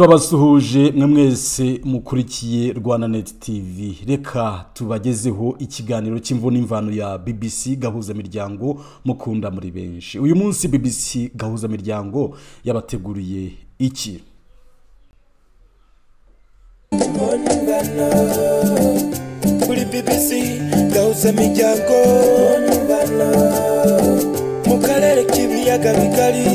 turabasuhuje mwe mwese mukurikiye Rwanda.net TV. Reka tubagezeho ikiganiro cy'imvo n'imvano ya BBC gahuza miryango mukunda muri benshi. Uyu munsi BBC gahuza miryango yabateguriye iki? Kuri BBC gahuza miryango mu karere k'ibiyaga bigari.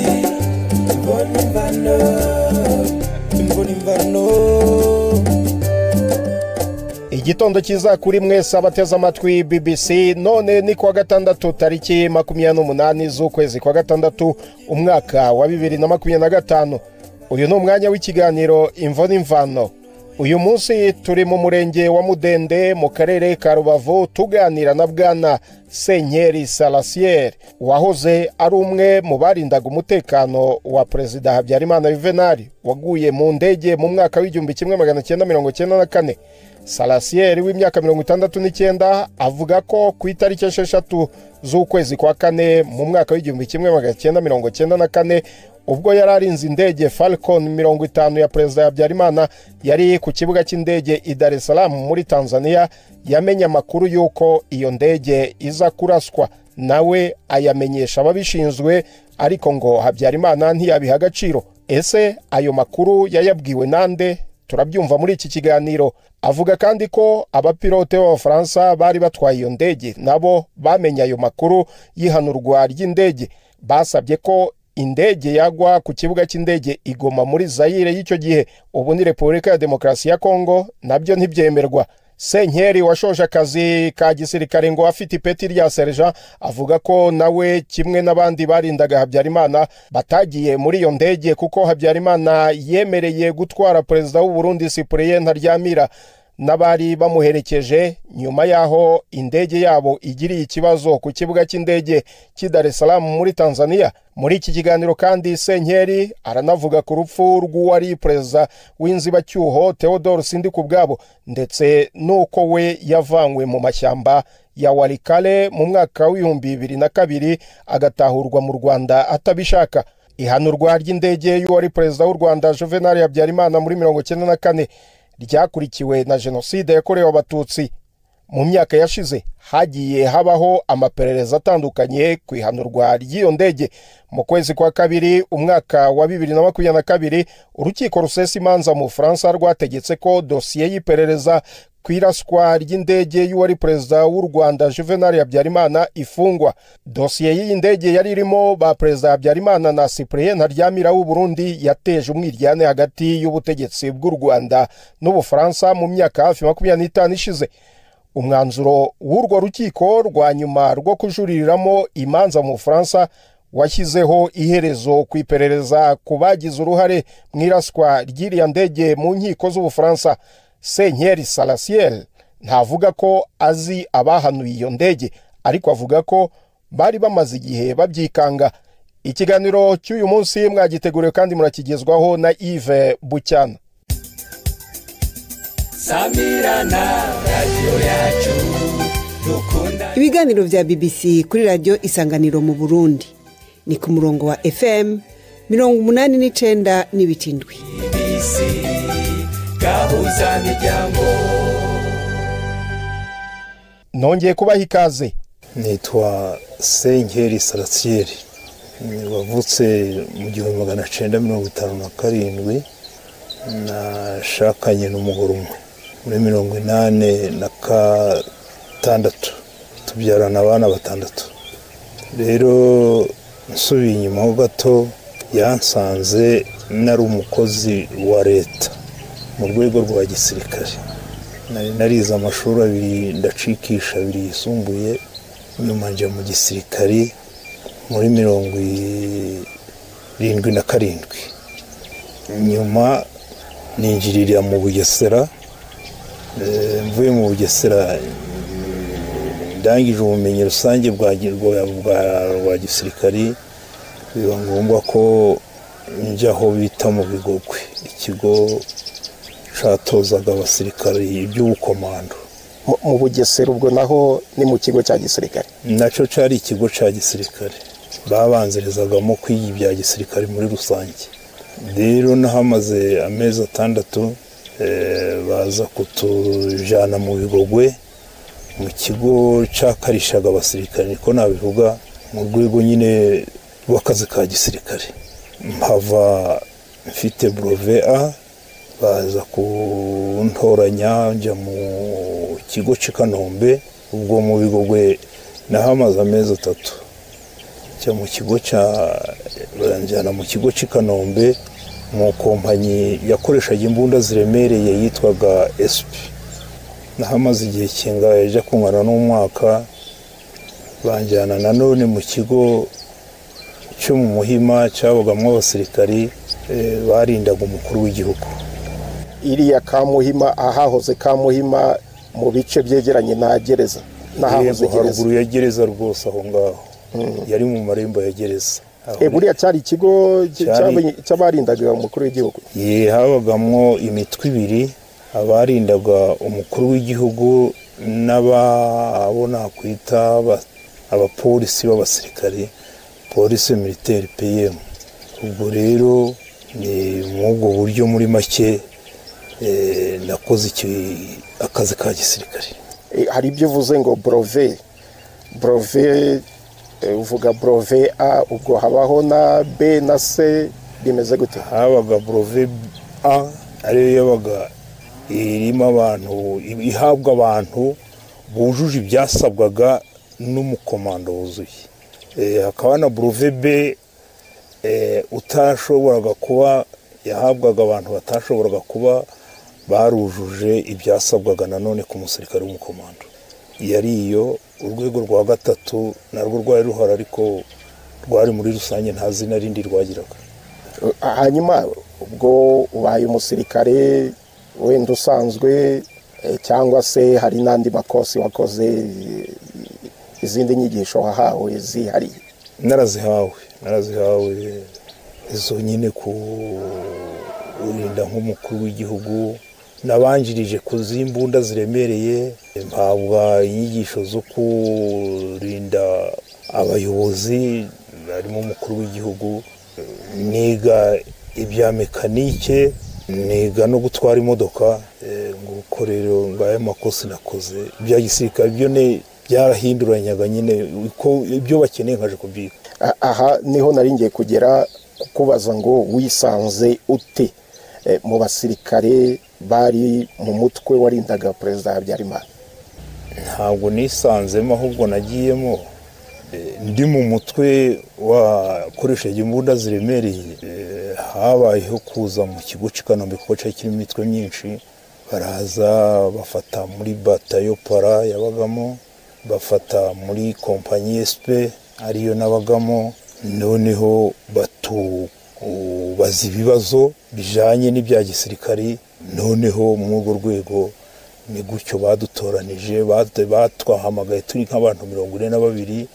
Igitondo cyiza kuri mwese abateze amatwi BBC. None ni kwa gatandatu tariki 28 z'ukwezi kwa gatandatu umwaka wa 2025. Uyu ni umwanya w'ikiganiro imvo n'imvano. Uyu munsi turi mu murenge wa Mudende mu karere ka Rubavu tuganira na bwana Senyeri Salasier wahoze ari umwe mu barindaga umutekano wa Perezida Habyarimana Juvenal waguye mu ndege mu mwaka w'1994. Salasier w'imyaka 69 avuga ko ku itariki 6 z'ukwezi kwa kane mu mwaka w'1994 ubwo yararinze indege Falcon 50 ya Perezida Habyarimana yari ku kibuga cy'indege i Dar es Salaam muri Tanzania, yamenye amakuru yuko iyo ndege iza kuraswa, nawe ayamenyesha ababishinzwe, ariko ngo Habyarimana ntiyabiha agaciro. Ese ayo makuru yayabwiwe nande? Turabyumva muri iki kiganiro. Avuga kandi ko abapilote b'Abafaransa bari batwaye iyo ndege nabo bamenye ayo makuru yihanurwa ry'indege, basabye ko indege yagwa ku kibuga cy'indege igoma muri Zaire y'icyo gihe, ubu ni Repubulika ya Demokarasi ya Kongo, nabyo ntibyemerwa. Senyeri washoje akazi ka gisirikare ngo afite ipeti rya sergeant avuga ko nawe kimwe n'abandi barindaga Habyarimana batagiye muri iyo ndege kuko Habyarimana yemereye gutwara Perezida w'u Burundi Cyprien Ntaryamira n'abari bamuherekeje. Nyuma yaho indege yabo igiriye ikibazo ku kibuga cy'indege cy'i Dar es Salaam muri Tanzania. Muri iki kiganiro kandi Senyeri aranavuga ku rupfu rw'uwari perezida w'inzibacyuho Theodore Sindikubwabo ndetse nuko we yavanywe mu mashyamba ya Walikale mu mwaka w'2002 agatahurwa mu Rwanda atabishaka. Ihanurwa ry'indege y'uwari perezida w'u Rwanda Juvenal Habyarimana muri 1994 ryakurikiwe na jenoside yakorewe Abatutsi. Mu myaka yashize hagiye habaho amaperereza atandukanye ku ihanurwa ry'iyo ndege. Mu kwezi kwa kabiri umwaka wa 2022 urukiko rusesa imanza mu Faransa rwategetse ko dosiye y'iperereza ku iraswa ry'indege y'uwari perezida w'u Rwanda Juvenal Habyarimana ifungwa. Dosiye y'iyi ndege yari irimo ba Perezida Habyarimana na Cyprien Ntaryamira w'u Burundi yateje umwiryane hagati y'ubutegetsi bw'u Rwanda n'Ubufaransa mu myaka hafi 25 ishize. Umwanzuro w'urwo rukiko rwa nyuma rwo kujuririramo imanza mu Faransa washyizeho iherezo ku iperereza ku bagize uruhare mu iraswa ry'iriya ndege mu nkiko z'Ubufaransa. Senyeri Salasier ntavuga ko azi abahanuye iyo ndege, ariko avuga ko bari bamaze igihe babyikanga. Ikiganiro cy'uyu munsi mwagiteguriwe kandi murakigezwaho na Yves Bucyana. Samirana radio yacu dukunda. Ibiganiro vya BBC kuri radio Isanganiro mu Burundi ni ku murongo wa FM 89.7. BBC gahuza miryango. Nongeye kubaha ikaze. Nitwa Senyeri Salasier, wavutse mu 1957, nashakanye n'umugore umwe muri 1986, tubyarana abana 6. Rero nsubiye inyuma ho gato, yansanze nari umukozi wa leta mu rwego rwa gisirikare. Narize amashuri 2 ndacikisha 2 yisumbuye, nyuma nje mu gisirikare muri 77. Nyuma ninjirira mu Bugesera. Mvuye mu Bugesera ndangije ubumenyi rusange bwa gisirikare, biba ngombwa ko njyaho bita mu Bigogwe, ikigo catozaga abasirikare iby'ubukomando. Mu Bugesera ubwo naho ni mu kigo cya gisirikare? Naco cari ikigo cya gisirikare babanzirizagamo kwiga ibya gisirikare muri rusange. rero nahamaze amezi 6 baza kutujana mu Bigogwe mu kigo cakarishaga abasirikare niko nabivuga mu rwego nyine rw'akazi ka gisirikare. Mpava mfite brevet A, baza kuntoranya njya mu kigo cy'Ikanombe. Ubwo mu Bigogwe nahamaze amezi 3 cya mu kigo baranjyana mu kigo cy'Ikanombe mu kompanyi yakoreshaga imbunda ziremereye yitwaga SP. Nahamaze igihe kingahe ajya kungana n'umwaka, banjyana nanone mu kigo cyo mu Muhima cyabagamo abasirikari barindaga umukuru w'igihugu. iriya Kamuhima ahahoze Kamuhima mu bice byegeranye na gereza nahahoze gereza haruguru ya gereza rwose aho ngaho yari mu marembo ya gereza. Buriya cyari ikigo cy'abarindaga umukuru w'igihugu. Habagamo imitwe 2, abarindaga umukuru w'igihugu n'ababona kwita abapolisi b'abasirikari, polisi militaire PM. Ubwo rero ni mubwo buryo muri make nakoze akazi ka gisirikare. Hari ibyo uvuze ngo brevet uvuga brevet A, ubwo habaho na B na C, bimeze gute? Habaga brevet A ariyo yabaga irimo abantu, ihabwa abantu bujuje ibyasabwaga n'umukomando wuzuye. Hakaba na brevet B utashoboraga kuba, yahabwaga abantu batashoboraga kuba barujuje ibyasabwaga nanone ku musirikare w'umukomando. Yari iyo urwego rwa 3 narwo rwari ruhara, ariko rwari muri rusange nta zina rindi rwagiraga. Hanyuma ubwo ubaye umusirikare wenda usanzwe cyangwa se hari n'andi makosi wakoze, izindi nyigisho wahawe zihariye? Narazihawe izo nyine kurinda nk'umukuru w'igihugu, nabanjirije kuzimbunda ziremereye, mpabwa inyigisho zo kurinda abayobozi barimo umukuru w'igihugu, niga ibya mekanike, niga no gutwara imodoka. Nguko rero ngaye makosi nakoze bya gisirikare byo byarahinduranyaga nyine uko ibyo bakeneye nkaje kubyiga. Aha niho nari ngiye kugera kukubaza ngo wisanze ute mu basirikare bari mu mutwe warindaga Perezida Habyarimana? Ntabwo nisanzemo, ahubwo nagiyemo ndi mu mutwe wakoresheje imbunda ziremereye. Habayeho kuza mu kigo cy'Ikanombe kuko cyari kirimo imitwe myinshi, baraza bafata muri batayo para yabagamo, bafata muri kompanyi SP ariyo nabagamo, noneho batubaza ibibazo bijanye n'ibya gisirikari. Noneho mu urwo rwego ni gutyo badutoranije, batwahamagaye turi nk'abantu 42,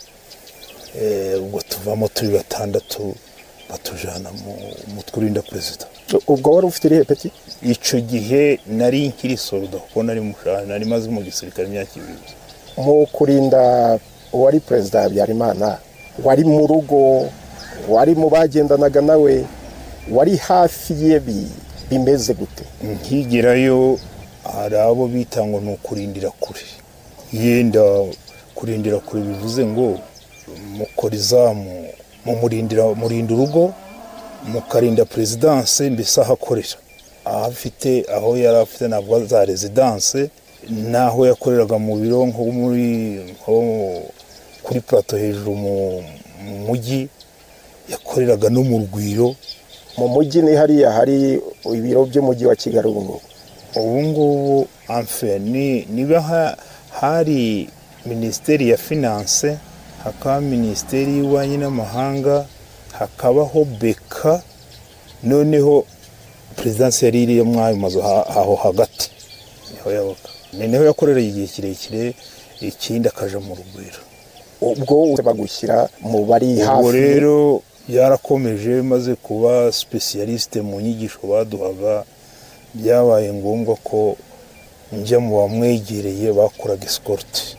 ubwo tuvamo turi 6 batujana mu mutwe urinda perezida. Ubwo wari ufite irihe peti? Ico gihe nari nkiri solda kuko nari mushana, nari maze mu gisirikare imyaka 2. Mu kurinda wari Perezida Habyarimana, wari mu rugo, wari mu bagendanaga nawe, wari hafi ye, bimeze gute? Nkigerayo hari abo bita ngo ni ukurindira kure. Yenda kurindira kure bivuze ngo mukora izamu, murinda urugo, mukarinda presidence, mbese ahakorera afite aho yari afite nabwo za residence, naho yakoreraga mu biro nko kuri plateau hejuru mu mujyi, yakoreraga no mu Rugwiro. Mu mujyi ni hariya hari ibiro by'umujyi wa Kigali. Ubu ngubu niba hari Minisiteri ya Finance, hakaba Minisiteri y'Ububanyi n'Amahanga, hakabaho beka, noneho Presidence yari iri mwayo mazu aho hagati niho yabaga. Niho yakorera igihe kirekire, ikindi akaja mu Rugwiro. Ubwo bagushyira mu bari hafi. Ubwo rero yarakomeje maze kuba specialiste mu nyigisho baduhaga, byabaye ngombwa ko njya mu bamwegereye bakoraga escort.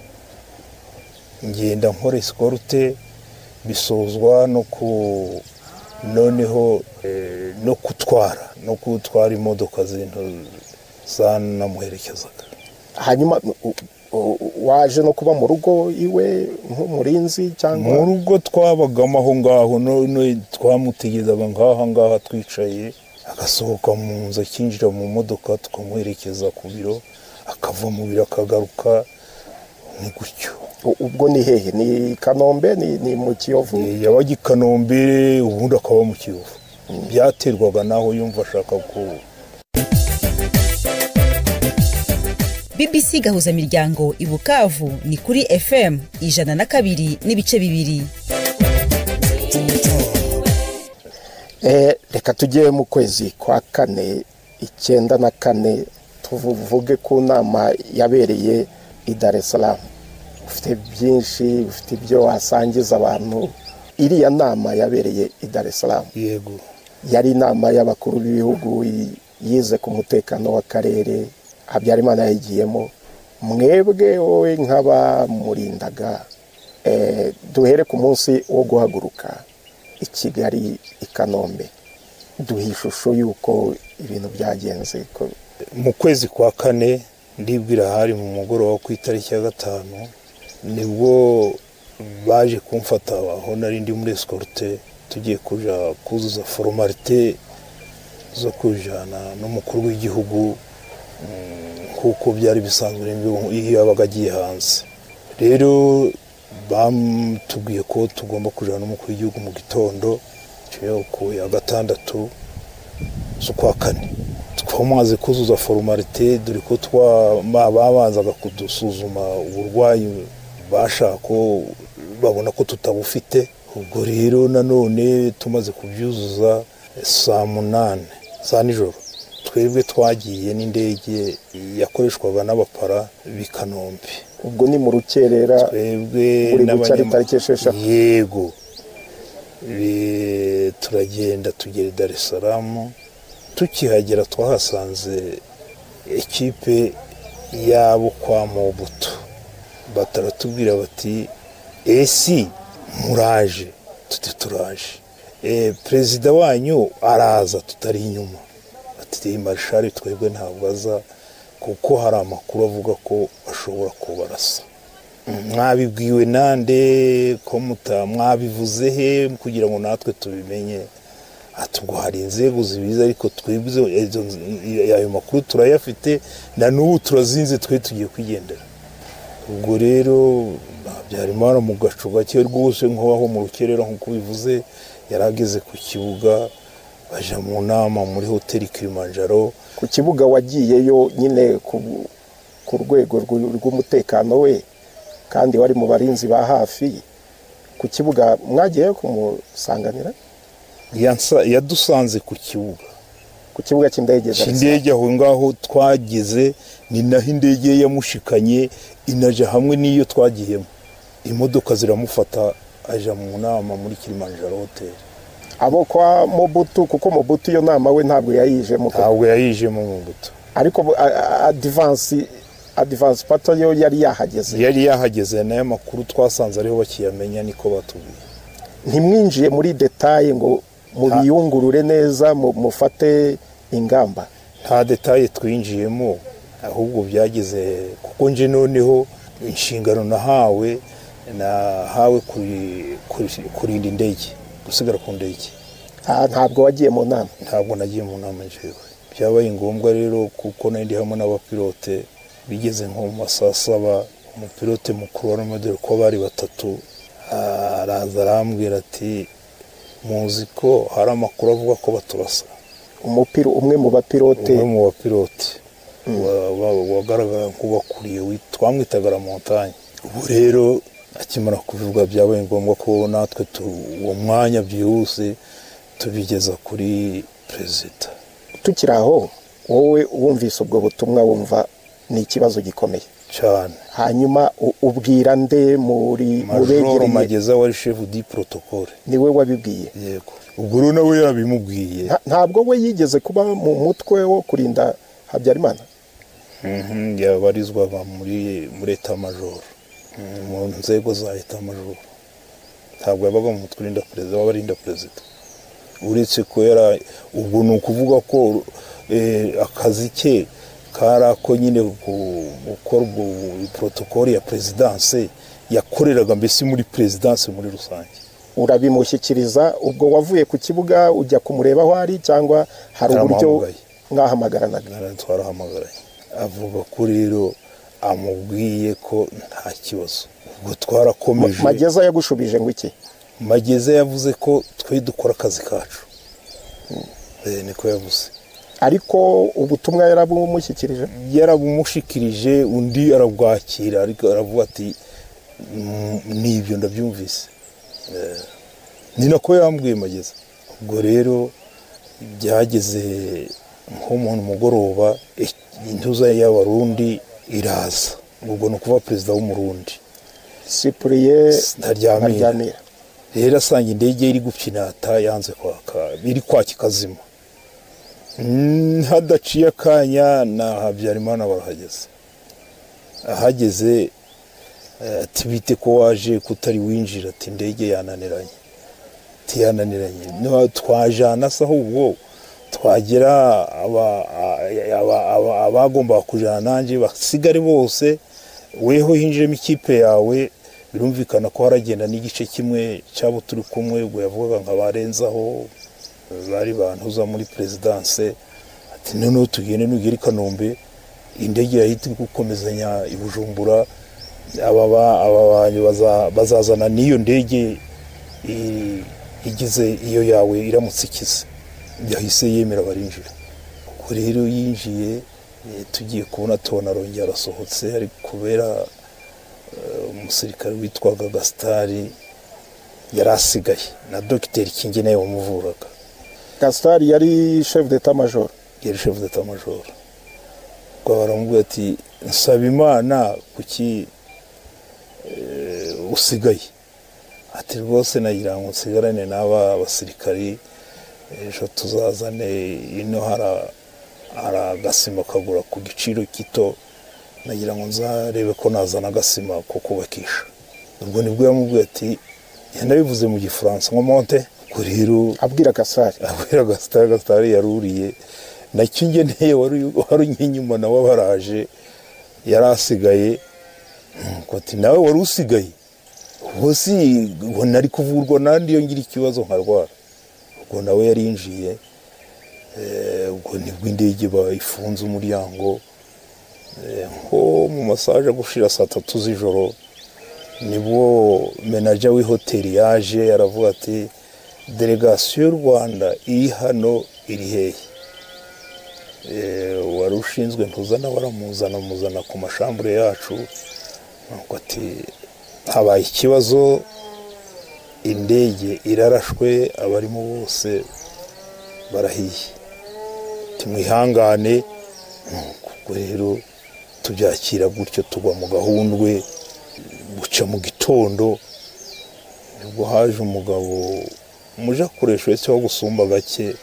Ngenda nkora escort, bisozwa no noneho no gutwara imodoka zinto zanamuherekezaga. hanyuma waje no kuba mu rugo iwe nk'umurinzi cyangwa mu rugo twabagamo aho ngaho, none twamutegerezaga ngaha twicaye, agasohoka mu nzu akinjira mu modoka tukamuherekeza ku biro, akava mu biro akagaruka, ni gutyo. ubwo ni hehe? ni Kanombe? ni mu Kiyovu? yabaga i Kanombe, ubundi akaba mu Kiyovu. byaterwaga naho yumva ashaka ko. BBC gahuza miryango i Bukavu ni kuri FM 102.2. Reka tujye mu kwezi kwa kane 94 tuvuge ku nama yabereye i Dar es Salaam. Ufite byinshi, ufite ibyo wasangiza abantu. Iriya nama yabereye i Dar es Salaam, yego, yari inama y'abakuru b'ibihugu yize ku mutekano w'akarere. Habyarimana yagiyemo, mwebwe wowe nk'abamurindaga, duhere ku munsi wo guhaguruka i Kigali i Kanombe, duha ishusho y'uko ibintu byagenze. mu kwezi kwa kane ndibwira hari mu mugoroba ku itariki ya 5 nibwo baje kumfata aho nari ndi muri escorte, tugiye kuja kuzuza formalite zo kujana n'umukuru w'igihugu kuko byari bisanzwe iyo yabaga agiye hanze. Rero bamutubwiye ko tugomba kujana n'umukuru w'igihugu mu gitondo cyo ku ya 6 z'ukwa kane. Twamaze kuzuza formalite, dore ko babanzaga kudusuzuma uburwayi, bashaka ko babona ko tutabufite. Ubwo rero nanone tumaze kubyuzuza saa 8 za nijoro, twebwe twagiye n'indege yakoreshwaga n'abapara b'i Kanombe. Ubwo ni mu rukerera, twebwe n'abanyamaguru. Yego, turagenda tugera i Dar es Salaam. Tukihagera twahasanze ekipe yabo kwa Mobutu, bataratubwira bati esi muraje, turaje. Perezida wanyu araza, tutari inyuma. Ati Marshal twebwe ntabwo aza kuko hari amakuru avuga ko ashobora kubarasa. Mwabibwiwe nande ko mwabivuze he kugira ngo natwe tubimenye? Ati ubwo hari inzego zibiza, ariko twebwe ayo makuru turayafite, na n'ubu turazinze, twe tugiye kwigendera. Ubwo rero Habyarimana mu gacu gake rwose nk'aho mu rukerera nk'uko bivuze, yarageze ku kibuga, baje mu nama muri hoteli Kilimanjaro. Ku kibuga wagiyeyo nyine ku rwego rw'umutekano we, kandi wari mu barinzi ba hafi. Ku kibuga mwagiye kumusanganira? Yadusanze ku kibuga cy'indege aho ngaho twageze, ni naho indege yamushikanye inaje hamwe n'iyo twagiyemo. Imodoka ziramufata, aja mu nama muri Kilimanjaro Hotel. Abo kwa Mobutu, kuko Mobutu iyo nama we ntabwo yayijemo. Ntabwo yayijemo Mobutu, ariko advance pato yo yari yahageze. Nayo makuru twasanze ariho bakiyamenya, niko batubwiye. Ntimwinjiye muri detaye ngo mubiyungurure neza, mufate ingamba? Nta detaye twinjiyemo, ahubwo byageze kuko nje noneho inshingano nahawe kurinda indege, gusigara ku ndege. Ntabwo wagiye mu nama? Ntabwo nagiye mu nama njewe. Byabaye ngombwa rero kuko nari hamwe n'abapilote, bigeze nko mu masaa 7, umupilote mukuru wa model ko bari 3 araza arambwira ati muzi ko hari amakuru avuga ko baturasa. Umwe mu bapilote wagaragara nk'ubakuriye, twamwitaga Montagne. Ubu rero akimara kuvuga byabaye ngombwa ko natwe uwo mwanya byihuse tubigeza kuri perezida. Tukiraho wowe wumvise ubwo butumwa, wumva ni ikibazo gikomeye cyane. Hanyuma ubwira nde muri mubegereye? Mageza wari chef du protocole, niwe wabibwiye? Yego. Ubwo rero nawe yabimubwiye. Ntabwo we yigeze kuba mu mutwe wo kurinda Habyarimana? Yabarizwa muri etat major, mu nzego za etat major. Ntabwo yabaga mu mutwe urinda perezida, wabarinda perezida. uretse ko ubwo ni ukuvuga ko akazi ke kari ako nyine gukora protokoli ya perezidanse yakoreraga mbese muri perezidanse muri rusange. urabimushyikiriza ubwo wavuye ku kibuga ujya kumureba aho ari cyangwa hari uburyo mwahamagaranaga? Twarahamagaraye, avuga ko rero amubwiye ko nta kibazo. Ubwo twarakomeje. Mageza yagushubije ngo iki? Mageza yavuze ko twe dukora akazi kacu. Niko yavuze. Ariko ubutumwa yarabumushyikirije? Yarabumushikirije, undi arabwakira, ariko aravuga ati nibyo ndabyumvise. Ni nako yambwiye Mageza. Ubwo rero byageze nko mu mugoroba intuza y'Abarundi iraza. Ubwo no kuva perezida w'umurundi Cyprien Ntaryamira. Rero asanga indege iri gupfinata yanze kwaka, biri kwaki kazima. Hadaciye akanya na Habyarimana barahageze. Ahageze ati bite ko waje kutari winjira, ati indege yananiranye. Tiyananiranye. No twajana saho ubwo twagera abagomba kujana nanje basigare bose, weho hinjiremo ikipe yawe, birumvikana ko haragenda n'igice kimwe cyabo turi kumwe. Ubwo yavugaga nka barenzaho bari bantuza muri perezidanse, ati noneho tugende nugera i Kanombe, indege yahita gukomezanya i Bujumbura, aba bazazana n'iyo ndege igize iyo yawe iramutse ikize. Yahise yemera barinjira. Ubwo rero yinjiye, tugiye kubona tubona arongera arasohotse, ari kubera umusirikare witwaga Gastari yarasigaye na Dr Kingi nawe wamuvuraga. Gastari yari chef d'état major. Yari chef d'état major. Ubwo baramubwira ati nsaba Imana kuki usigaye. Ati rwose nagira ngo nsigarane n'aba basirikari, ejo tuzazane ino haragasima kagura ku giciro kito, nagira ngo nzarebe ko nazana agasima ko kubakisha. Ubwo nibwo yamubwiye ati yanabivuze mu Gifaransa ngo monte. Ubwo rero abwira Gastari yaruriye, nacyo ngeneye wari inyuma nawe baraje yarasigaye. Ati nawe wari usigaye, ubwo si nari kuvurwa nandi yo ngira ikibazo nkarwara. Ubwo nawe yarinjiye. Ubwo nibwo indege bayifunze umuryango, nko mu masaje gushira saa 3 z'ijoro, nibwo manager w'ihoteli yaje aravuga ati delegation y'u Rwanda iri hano iri hehe. Wari ushinzwe ntuzana baramuzana ku mashambure yacu. Nuko ati habaye ikibazo, indege irarashwe, abarimo bose barahiye, timwihangane. Ubwo rero tubyakira gutyo, tugwa mu gahundwe. Buca mu gitondo nibwo haje umugabo muja kuresha cyo gusumba gake,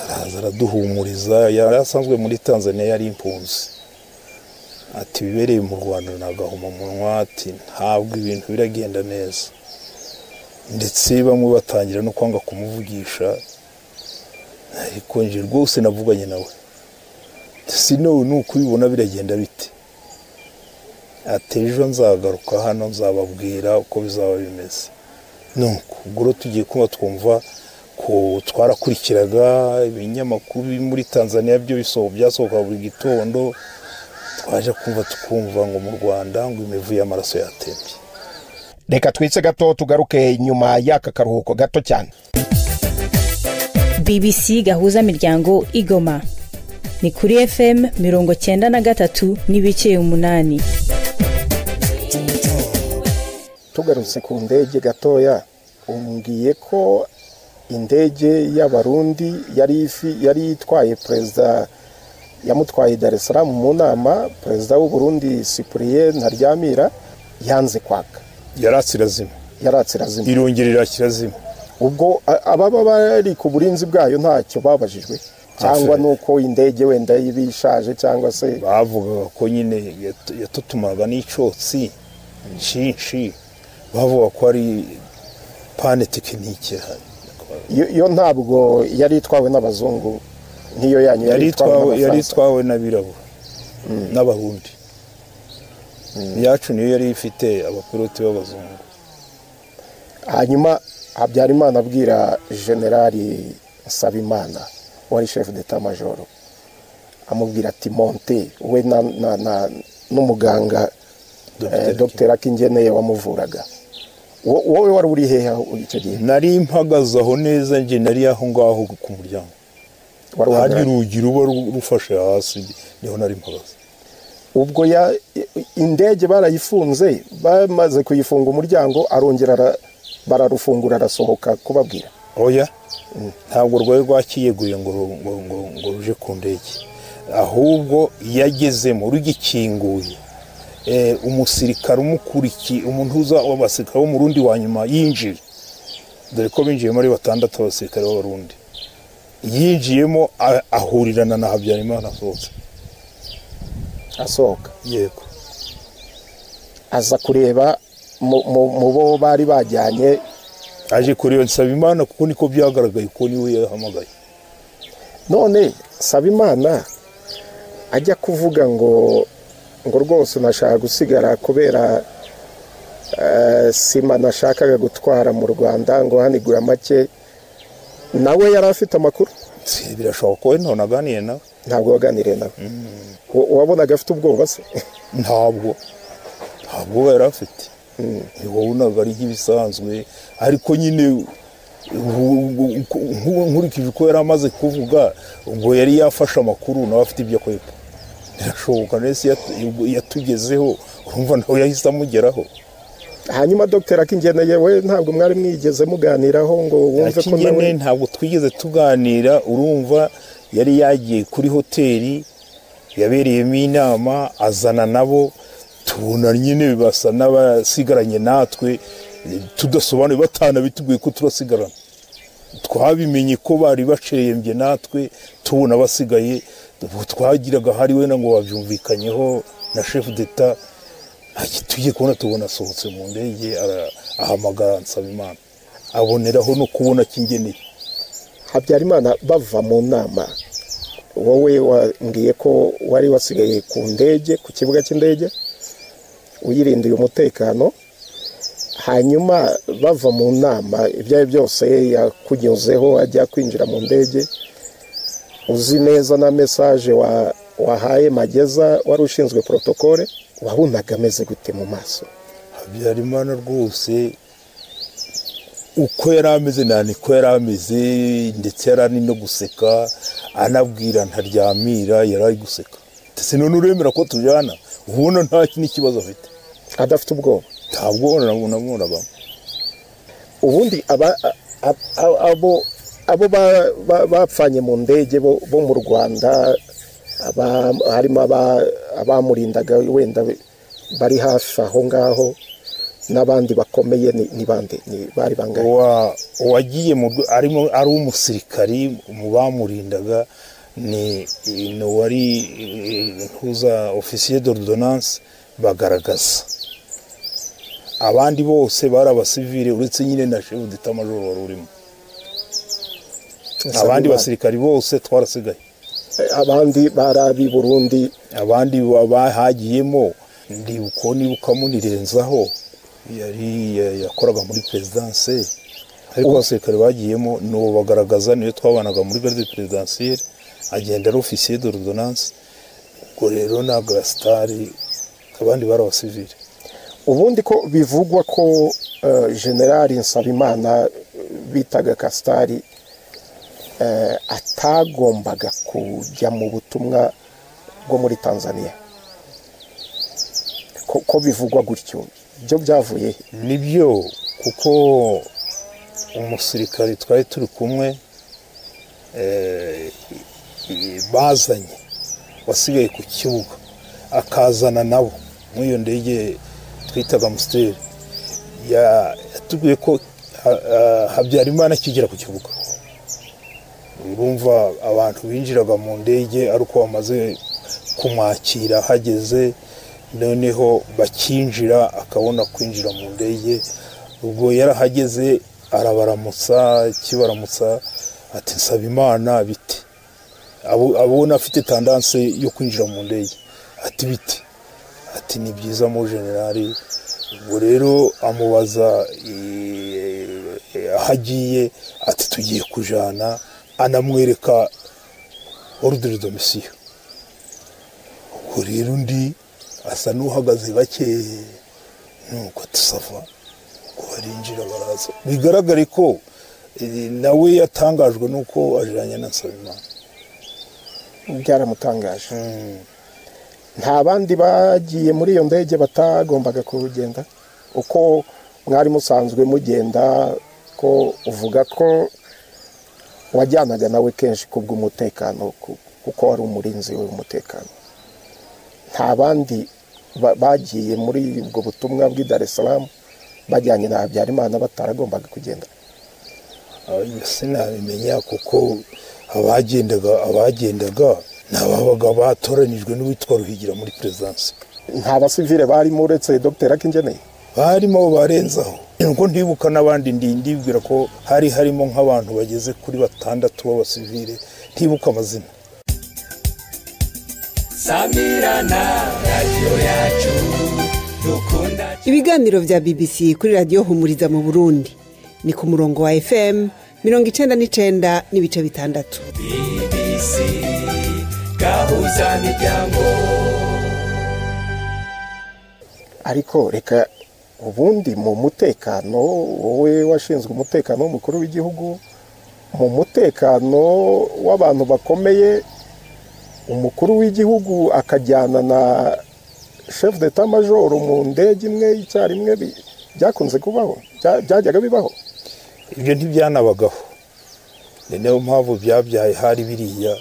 araza araduhumuriza. Yari asanzwe muri Tanzania, yari impunzi. Ati bibereye mu Rwanda nagahuma munwa, ati ntabwo ibintu biragenda neza, ndetse bamwe batangira no kwanga kumuvugisha. Ariko nje rwose navuganye nawe, sino nuko ubibona biragenda bite. Ati ejo nzagaruka hano nzababwira uko bizaba bimeze. Nuko ubwo tugiye kuba twumva ko twarakurikiraga ibinyamakuru muri Tanzania byo byasohoka buri gitondo, twaje tukumva ngo mu Rwanda ngo imivu y'amaraso yatembye. Reka twitse gato tugaruke nyuma y'aka karuhuko gato cyane. BBC gahuza miryango Igoma ni kuri FM 93 n'ibice 8. Tugarutse ku ndege gatoya, umbwiye ko indege y'Abarundi yari itwaye perezida, yamutwaye Dar es Salaam mu nama, perezida w'u Burundi Cyprien Ntaryamira yanze kwaka. Yaratsirazima. Irongerera kirazima. Ubwo ababa bari ku burinzi bwayo ntacyo babajijwe, cyangwa nuko indege wenda ibishaje, cyangwa se bavuga ko nyine yatutumaga n'icotsi nshinshi, bavuga ko ari pane tekinike yo ntabwo yari itwawe n'abazungu nk'iyo yanyu yari itwawe n'abirabura n'abarundi. Yacu niyo yari ifite abapilote b'abazungu. Hanyuma Habyarimana abwira generali Nsabimana wari chef d'état major, amubwira ati monte we n'umuganga Dr. Akingeneye wamuvuraga. Wowe wari uri hehe icyo gihe? Nari mpagaze aho neza, nje nari aho ngaho ku muryango. Hari urugi ruba rufashe hasi, niho nari mpagaze. Ubwo indege barayifunze, bamaze kuyifunga umuryango arongera bararufungura arasohoka kubabwira. Oya, ntabwo rwari rwakiyeguye ngo ruje ku ndege, ahubwo yagezemo rugikinguye. Umusirikare umukurikiye, umuntu uza w'abasirikare bo mu Rundi wa nyuma yinjiye, dore ko binjiye muri 6 abasirikare b'Abarundi, yinjiyemo ahurirana na Habyarimana asohoka. Yego, aza kureba mu bo bari bajyanye, aje kureba Nsabimana kuko niko byagaragaye ko niwe yahamagaye. None Nsabimana ajya kuvuga ngo rwose nashaka gusigara kubera sima nashakaga gutwara mu Rwanda ngo hanigura make, nawe yari afite amakuru? Birashoboka ko none aganiye nawe. Ntabwo waganiriye nawe? Wabonaga afite ubwoba se? Ntabwo yari afite. Wabonaga ari nk'ibisanzwe, ariko nyine nkurikije ko yari amaze kuvuga, ubwo yari yafashe amakuru nawe afite ibyo akwepa. Birashoboka nese yatugezeho, urumva nawe yahise amugeraho. Hanyuma Dr. Akingeneye we ntabwo mwari mwigeze muganiraho ngo wumve ko nawe? Ntabwo twigeze tuganira, urumva yari yagiye kuri hoteli yabereyemo inama, azana nabo, tubona nyine basa n'abasigaranye natwe, tudasobanuye batana bituguye ko turasigarana. Twabimenye ko bari bacerembye natwe, tubona basigaye, twagiraga hari we ngo babyumvikanyeho na chef d'état. Tugiye kubona tubona asohotse mu ndege, ahamagara Nsabimana, aboneraho no kubona Kingeneye. Habyarimana bava mu nama, wowe wambwiye ko wari wasigaye ku ndege, ku kibuga cy'indege uyirindiye umutekano. Hanyuma bava mu nama, ibyaye byose yakunyuzeho ajya kwinjira mu ndege, uzi neza na message wahaye Mageza wari ushinzwe protokole, wabonaga ameze gute mu maso? Habyarimana rwose uko yari ameze niko yari ameze, ndetse yari no guseka, anabwira ntaryamira, yari ari guseka. Ndetse none uremera ko tujyana, ubona nta n'ikibazo afite, adafite ubwoba? Ntabwo nabonaga. Ubundi abo bapfanye mu ndege bo mu Rwanda, harimo abamurindaga wenda bari hafi aho ngaho, n'abandi bakomeye ni bande? Ni bari bangahe? Wagiye ari umusirikari mu bamurindaga, ni wari ntuza officier d'ordonnance Bagaragaza. Abandi bose bari abasivile, uretse nyine na chef d'état major wari urimo. Abandi basirikari bose twarasigaye. Abandi barabi Burundi, abandi bahagiyemo nibuka munirenzaho, yari yakoraga muri presidence, ariko abasirikare bagiyemo no Bagaragaza, niyo twabanaga muri garde présidentielle, agenda ari officier d'ordonnance. Ubwo rero na Gastari, abandi bari abasivile. Ubundi ko bivugwa ko General Nsabimana bitaga Gastari atagombaga kujya mu butumwa bwo muri Tanzania, ko bivugwa gutyo, byo byavuye? Nibyo, kuko umusirikare twari turi kumwe bazanye, wasigaye ku kibuga, akazana nabo muri iyo ndege twitaga Amstel, yatubwiye ko Habyarimana akigera ku kibuga, urumva abantu binjiraga mu ndege ari uko bamaze kumwakira, hageze noneho bakinjira, akabona kwinjira mu ndege. Ubwo yarahageze arabaramutsa kibaramutsa ati nsaba Imana biti abona afite tendanse yo kwinjira mu ndege ati biti ati ni byiza mu generali. Ubwo rero amubaza ahagiye ati tugiye kujana, anamwereka ordre de mission. Ubwo rero undi asa n'uhagaze bake nuko tusava ngo barinjira baraza. Bigaragare ko nawe yatangajwe nuko ajanye na Nsabimana. Byaramutangaje. Nta bandi bagiye muri iyo ndege batagombaga kugenda uko mwari musanzwe mugenda, ko uvuga ko wajyanaga nawe kenshi kubw'umutekano kuko wari umurinzi w'umutekano. Nta bandi bagiye muri ubwo butumwa bw'i Dar es Salaam bajyanye na Habyarimana bataragombaga kugenda? Sinabimenya kuko abagendaga n'ababaga batoranijwe n'uwitwa Ruhigira muri presidence. Nta basivile barimo uretse Dr. Akingeneye? Barimo barenzaho. Nuko ndibuka n'abandi ndibwira ko harimo nk'abantu bageze kuri 6 b'abasivile, ntibuka amazina. Samirana radio yacu dukunda. Ibiganiro vya BBC kuri radio Humuriza mu Burundi ni ku murongo wa FM 99.6. BBC gahuza miryango. Ariko reka ubundi mu mutekano, wowe washinzwe umutekano w'umukuru w'igihugu, mu mutekano w'abantu bakomeye, umukuru w'igihugu akajyana na chef d'état major mu ndege imwe icyarimwe, byakunze kubaho? Byajyaga bibaho? Ibyo ntibyanabagaho. Niyo mpamvu byabyaye hari biriya,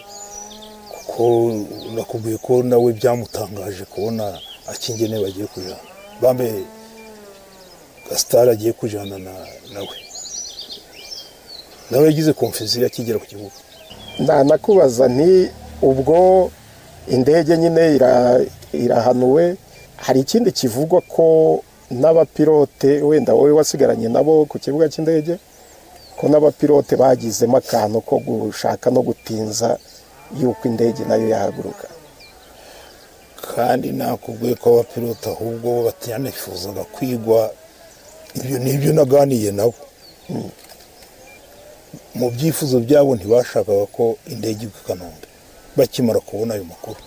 kuko nakubwiye ko nawe byamutangaje kubona Akingeneye bagiye kujana. Bambe Gastar agiye kujana nawe yagize confusion akigera ku kibuga. Nakubaza nti ubwo indege nyine irahanuwe, hari ikindi kivugwa ko n'abapilote, wenda wowe wasigaranye nabo ku kibuga cy'indege, ko n'abapilote bagizemo akantu ko gushaka no gutinza yuko indege nayo yahaguruka? Kandi nakubwiye ko abapilote ahubwo batanifuzaga kwigwa. Ibyo nibyo naganiye nabo. Mu byifuzo byabo ntibashakaga ko indege igwa i Kanombe. Bakimara kubona ayo makuru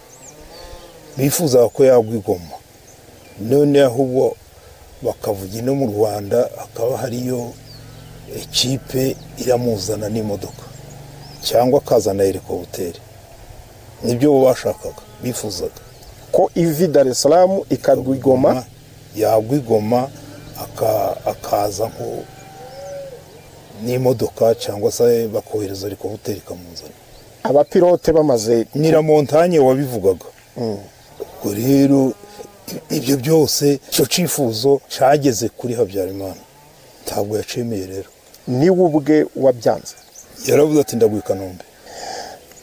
bifuzaga ko yagwa i Goma, none ahubwo bakavuga no mu Rwanda akaba hariyo ekipe iramuzana n'imodoka cyangwa akazana helicopter. Nibyo bashakaga, bifuzaga ko ivi Dar es Salaam ikagwa i Goma, yagwa i Goma akaza nko n'imodoka cyangwa se bakohereza helicopter ikamuzana. Abapilote bamaze Nira Montagne wabivugaga. Ubwo rero ibyo byose cyo cifuzo cyageze kuri Habyarimana, ntabwo yacemeye. Rero niwe ubwe wabyanze, yaravuze ati ndagwa i Kanombe.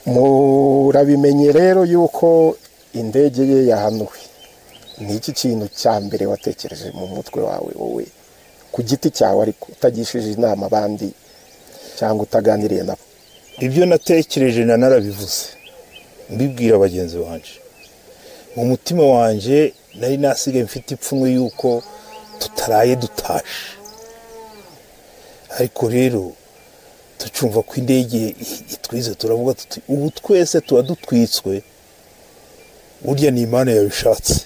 Murabimenye rero yuko indege ye yahanuwe. Ni iki kintu cya mbere watekereje mu mutwe wawe wowe ku giti cyawe, ariko utagishije inama abandi cyangwa utaganiriye nabo? Ibyo natekereje narabivuze, mbibwira bagenzi banje. Mu mutima wanje nari nasigaye mfite ipfunwe yuko tutaraye dutashe. Ariko rero tucumva ko indege itwize, turavuga tuti ubu twese tuba dutwitswe, burya ni Imana yabishatse.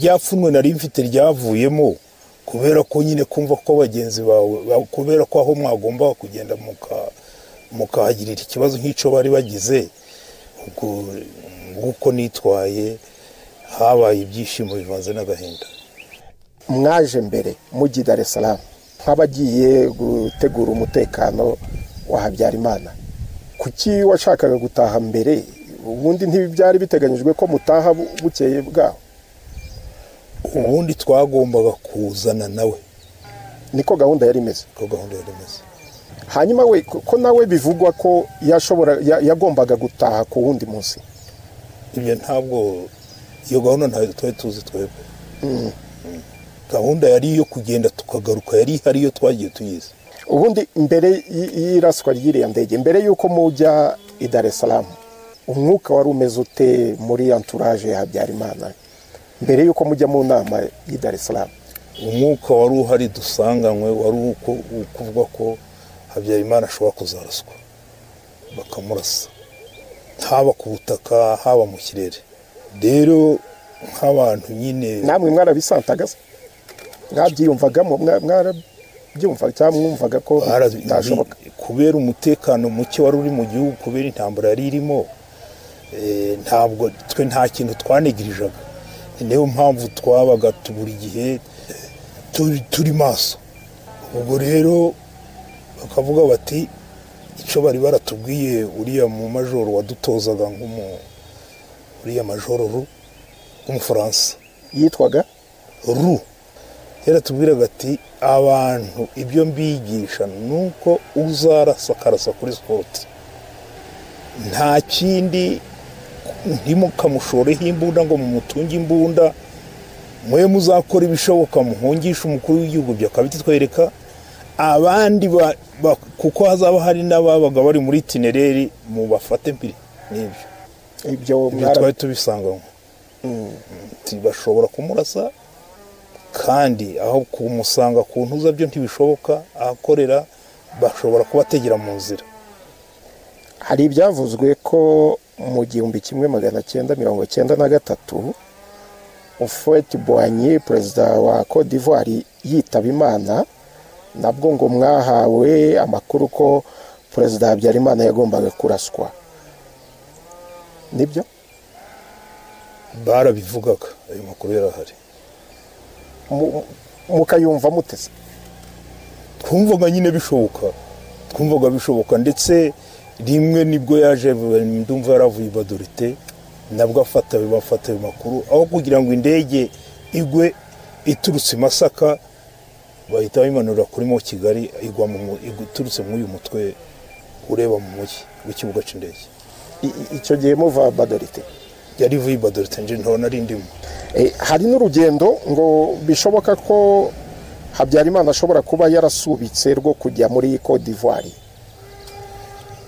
Ryapfunwe nari mfite ryavuyemo kubera ko nyine kumva ko bagenzi bawe, kubera ko aho mwagomba kugenda mukahagirira ikibazo nk'icyo bari bagize. Ubwo uko nitwaye habaye ibyishimo bivanze n'agahinda. Mwaje mbere mujyi Dar es Salaam nk'abagiye gutegura umutekano wa Habyarimana, kuki washakaga gutaha mbere? Ubundi ntibyari biteganyijwe ko mutaha bukeye bwaho? Ubundi twagombaga kuzana nawe, niko gahunda yari imeze. Hanyuma we ko nawe bivugwa ko yagombaga gutaha ku wundi munsi. Ibyo ntabwo, iyo gahunda ntayo twari tuzi twebwe. gahunda yari iyo kugenda tukagaruka, yari ihari iyo twagiye tuyizi. ubundi mbere y'iraswa ry'iriya ndege, mbere y'uko mujya i Dar es Salaam, umwuka wari umeze ute muri entourage ya Habyarimana mbere y'uko mujya mu nama y'i Dar es Salaam? Umwuka wari uhari dusanganywe wari ukuvuga ko Habyarimana ashobora kuzaraswa bakamurasa, haba ku butaka haba mu kirere. Rero nk'abantu nyine namwe mwarabisantagaza, mwabyiyumvagamo, mwarabyumva cyangwa mwumvaga ko bitashoboka? Kubera umutekano muke wari uri mu gihugu, kubera intambara yari irimo, ntabwo twe nta kintu twanegirijaga. Niyo mpamvu twabaga buri gihe turi maso. Ubwo rero bakavuga bati icyo bari baratubwiye uriya mu majoro wadutozaga uriya majoro w'umufaransa yitwaga Ru, yaratubwiraga ati abantu ibyo mbigisha nuko uzarasa akarasa kuri sport, nta kindi, ntimukamushoreho imbunda ngo mumutunge imbunda, mwe muzakora ibishoboka muhungisha umukuru w'igihugu, byakabitwereka abandi kuko hazaba hari n'ababaga bari muri itinereri mu bafate mpiri. Ibyo twari tubisanganywe. Bashobora kumurasa kandi aho kumusanga ku ntuza byo ntibishoboka, ahakorera bashobora kubategera mu nzira. Hari ibyavuzwe ko mu 1993 Houphouët-Boigny, perezida wa Côte d'Ivoire, yitaba Imana, nabwo ngo mwahawe amakuru ko perezida Habyarimana yagombaga kuraswa. Nibyo? Barabivugaga, ayo makuru yarahari. Mukayumva mutese? Twumvaga nyine bishoboka, ndetse rimwe nibwo yaje ndumva yaravuye i Badorite, nabwo bafata ayo makuru, aho kugira ngo indege igwe iturutse i Masaka bahita bayimanura kuri mo Kigali, iturutse muri uyu mutwe ureba mu mujyi w'ikibuga cy'indege. Icyo gihe muva Badorite? Yari ivuye i Badorite, nje nto nari ndimo. Hari n'urugendo ngo bishoboka ko Habyarimana ashobora kuba yarasubitse rwo kujya muri Côte d'Ivoire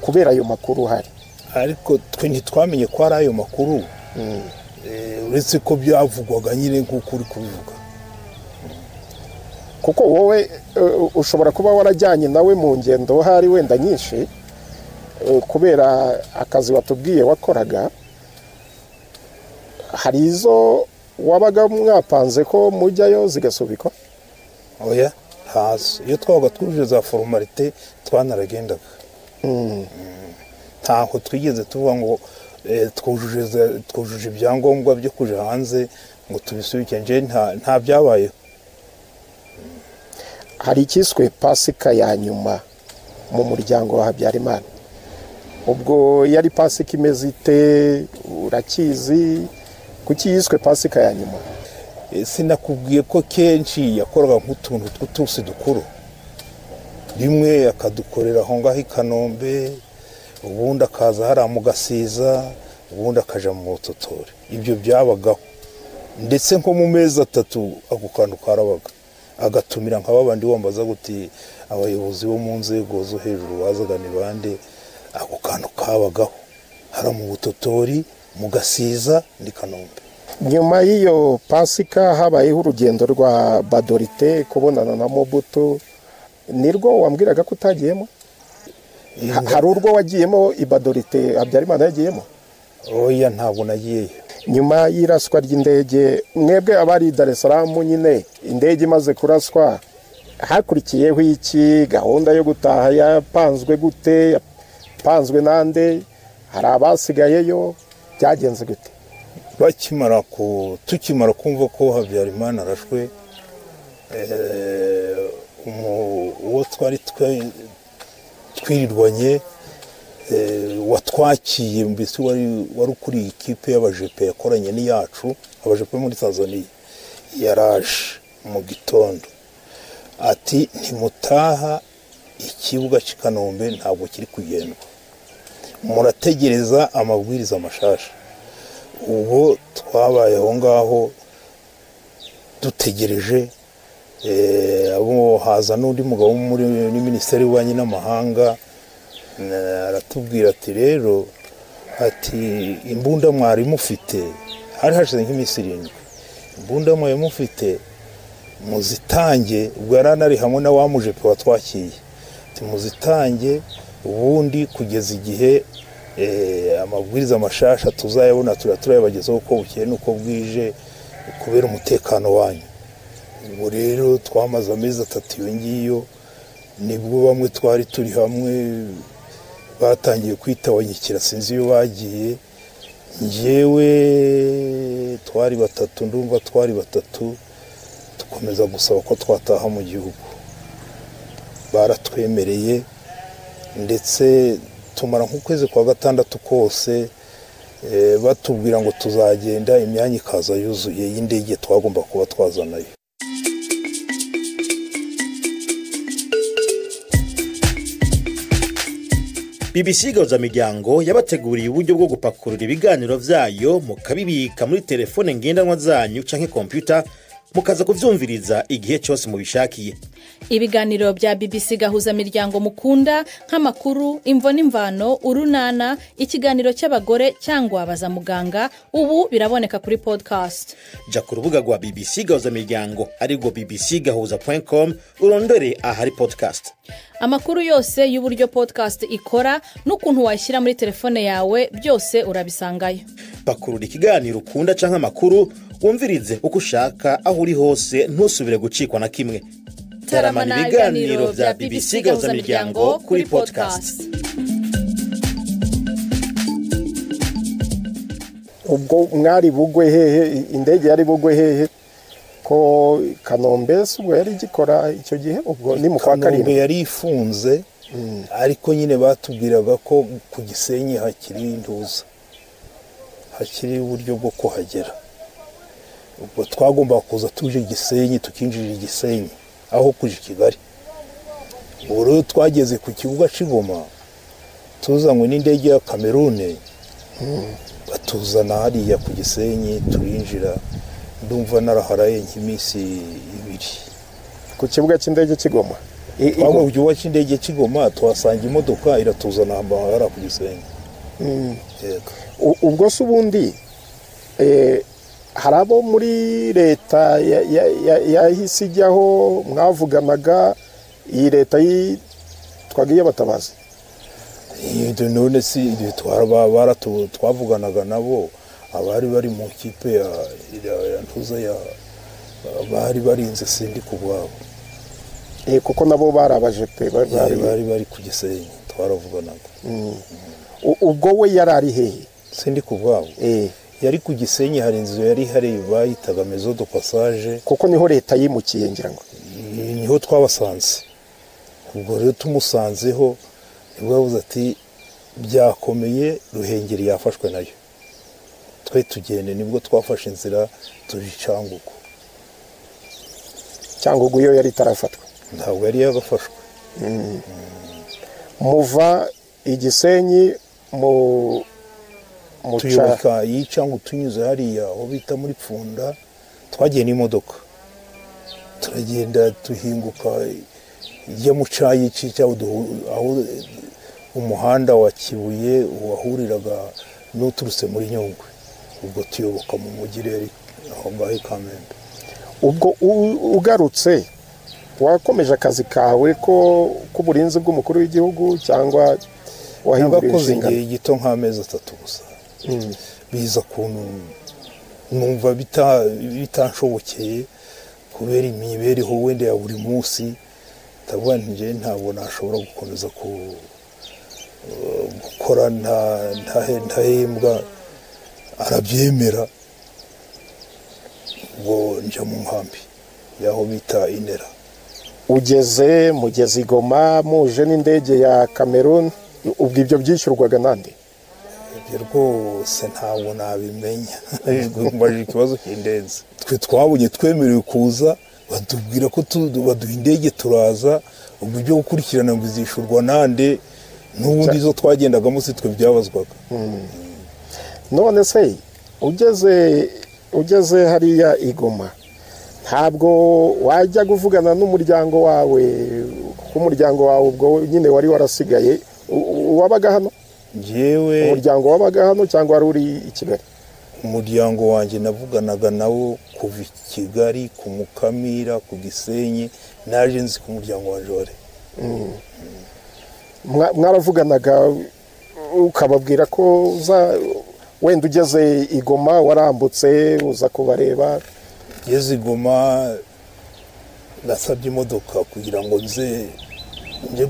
kubera ayo makuru hari, ariko twe ntitwamenye ko ari ayo makuru, uretse ko byavugwaga nyine nk'uko uri kubivuga. Kuko wowe ushobora kuba warajyanye nawe mu ngendo hari wenda nyinshi kubera akazi watubwiye wakoraga. Hari izo wabaga mwapanze ko mujyayo zigasubikwa? Oya, ntazo. Iyo twabaga twujuje za formalite twanaragendaga. Ntaho twigeze tuvuga ngo twujuje ibyangombwa byo kuja hanze ngo tubisubike, nje nta byabayeho. Hari ikiswe Pasika ya nyuma mu muryango wa Habyarimana. Ubwo yari Pasika imeze ite, urakizi? Kuki yiswe Pasika ya nyuma? Sinakubwiye ko kenshi yakoraga nk'utuntu tw'utusi dukuru, rimwe akadukorera aho ngaho i Kanombe, ubundi akaza hariya mu Gasiza, ubundi akaja mu Totore. Ibyo byabagaho, ndetse nko mu mezi 3 ako kantu karabaga, agatumira nka babandi wambaza guti abayobozi bo mu nzego zo hejuru bazaga ni bande. Ako kantu kabagaho hariya mu Butotori, mu Gasiza ndi Kanombe. Nyuma y'iyo Pasika habayeho urugendo rwa Badorite kubonana na Mobutu. Nirwo wambwiraga ko utagiyemo? Hari urwo wagiyemo i Badorite Habyarimana yagiyemo? Oya, ntabwo nagiyeyo. Nyuma y'iraswa ry'indege, mwebwe abari i Dar es Salaam nyine, indege imaze kuraswa, hakurikiyeho iki? Gahunda yo gutaha yapanzwe gute? Yapanzwe nande? Hari abasigayeyo? Byagenze gute? Tukimara kumva ko Habyarimana arashwe, uwo twari twirirwanye watwakiye, mbese wari ukuriye ikipe y'abajepe yakoranye n'iyacu, abajepe muri Tanzania, yaraje mu gitondo ati ntimutaha ikibuga cy'i Kanombe ntabwo kiri kugendwa, murategereza amabwiriza mashasha. Ubwo twabaye aho ngaho dutegereje abo haza n'undi mugabo muri minisiteri y'ububanyi n'amahanga aratubwira ati rero ati imbunda mwari mufite hari hashize nk'iminsi 7 imbunda mwari mufite muzitange ubwo yaranari hamwe na wamujepe watwakiye ati muzitange ubundi kugeza igihe amabwiriza amashasha tuzayabona turayabagezaho uko bukeye n'uko bwije kubera umutekano wanyu. Ubwo rero twamaze amezi 3 iyo ngiyo nibwo bamwe twari turi hamwe batangiye kwitawanyikira sinzi iyo bagiye njyewe twari 3 ndumva twari 3 tukomeza gusaba ko twataha mu gihugu baratwemereye ndetse tumara nk'ukwezi kwa 6 kose batubwira ngo tuzagenda imyanya ikaza yuzuye y'indege twagomba kuba twazanayo. BBC Gahuzamiryango yabateguriye uburyo bwo gupakurura ibiganiro vyayo mukabibika muri telefone ngendanwa zanyu canke computer mukaza kuvyumviriza igihe cyose mubishakiye. Ibiganiro bya BBC Gahuzamiryango mukunda nk'amakuru, imvo n'imvano, urunana, ikiganiro cy'abagore cyangwa abaza muganga ubu biraboneka kuri podcast. Ja ku rubuga rwa BBC Gahuzamiryango ariko bbcgahuza.com urondere ahari podcast. Amakuru yose y'uburyo podcast ikora n'ukuntu washyira muri telefone yawe byose urabisangayo. Pakurura ikiganiro ukunda canke amakuru wumvirize uko ushaka aho uri hose ntusubire gucikwa na kimwe. Taramana ibiganiro bya BBC Gahuzamiryango kuri podcast. ubwo mwari bugwe hehe indege yari bugwe hehe ko Kanombe ubwo yari gikora icyo gihe ubwo ni mu kwa Kanombe yari ifunze ariko nyine batubwiraga ko ku Gisenyi hakiri intuza hakiri uburyo bwo kuhagera ubwo twagomba kuza tuje Gisenyi tukinjira Gisenyi aho kuje Kigali. Uru twageze ku kibuga c'Igoma tuzanywe n'indege ya Cameroon batuzana hariya ku Gisenyi turinjira ndumva naraharaye nk'imisi 2 ku kibuga cy'indege c'Igoma. Abo byuwa cy'indege c'Igoma twasanga imodoka iratuzana hambara ku Gisenyi. Ubwo subundi harabo muri leta yahisijyaho mwavuganaga iyi leta twagiye batabaza none si twavuganaga nabo abari bari mu kipe ya ntuza ya bari barinze sindi kubwabo kuko nabo barabaje pe bari ku Gisenyi twaravuganaga. Ubwo we yarari hehe sindi kubwabo yari ku Gisenyi hari inzu yari hari bayitaga Maison de Passage kuko niho leta yimukiye ngira ngo niho twabasanze. Ubwo rero tumusanzeho nibwo yavuze ati byakomeye Ruhengeri yafashwe nayo twe tugende nibwo twafashe inzira tujicanguko Cyangugu yo yari tarafatwa ntabwo yari yagafashwe. Muva Igisenyi mu tuyoboka yicangu tunyuze hariya aho bita muri Pfunda twagiye n'imodoka turagenda tuhinguka ijya mu cayi cyaho aho umuhanda wa Kibuye wahuriraga n'uturutse muri Nyungwe ubwo tuyoboka mu mugireri aho ngaho Kamembe. Ubwo ugarutse wakomeje akazi kawe ko kuburinzi bw'umukuru w'igihugu cyangwa wahinduriye inshingano? Igihe gito nk'amezi 3 gusa biza kuntu numva bitanshobokeye kubera imibereho wende ya buri munsi tabwa nje ntabwo nashobora gukomeza gukora ntahembwa arabyemera ngo nje mu nkambi yaho bita Inera. Mugeze Igoma muje n'indege ya Cameroon ubwo ibyo byishyurwaga nande? Rwose ntabwo nabimenya mbaje ikibazo cy'indenze twe twabonye twemerewe kuza batubwira ko baduha indege turaza ubwo byo gukurikirana ngo izishurwa nande n'ubundi zo twagendagamo si twe byabazwaga. None se ugeze hariya Igoma ntabwo wajya kuvugana n'umuryango wawe kuko umuryango wawe ubwo nyine wari warasigaye wabaga hano njyewe umuryango wabaga hano cyangwa wari uri i Kigali? umuryango wanjye navuganaga nawo kuva i Kigali ku Mukamira ku Gisenyi naje nzi ku muryango wa Jore. Mwaravuganaga ukababwira ko wenda ugeze i Goma warambutse uza kubareba? Ngeze i Goma nasabye imodoka kugira ngo nje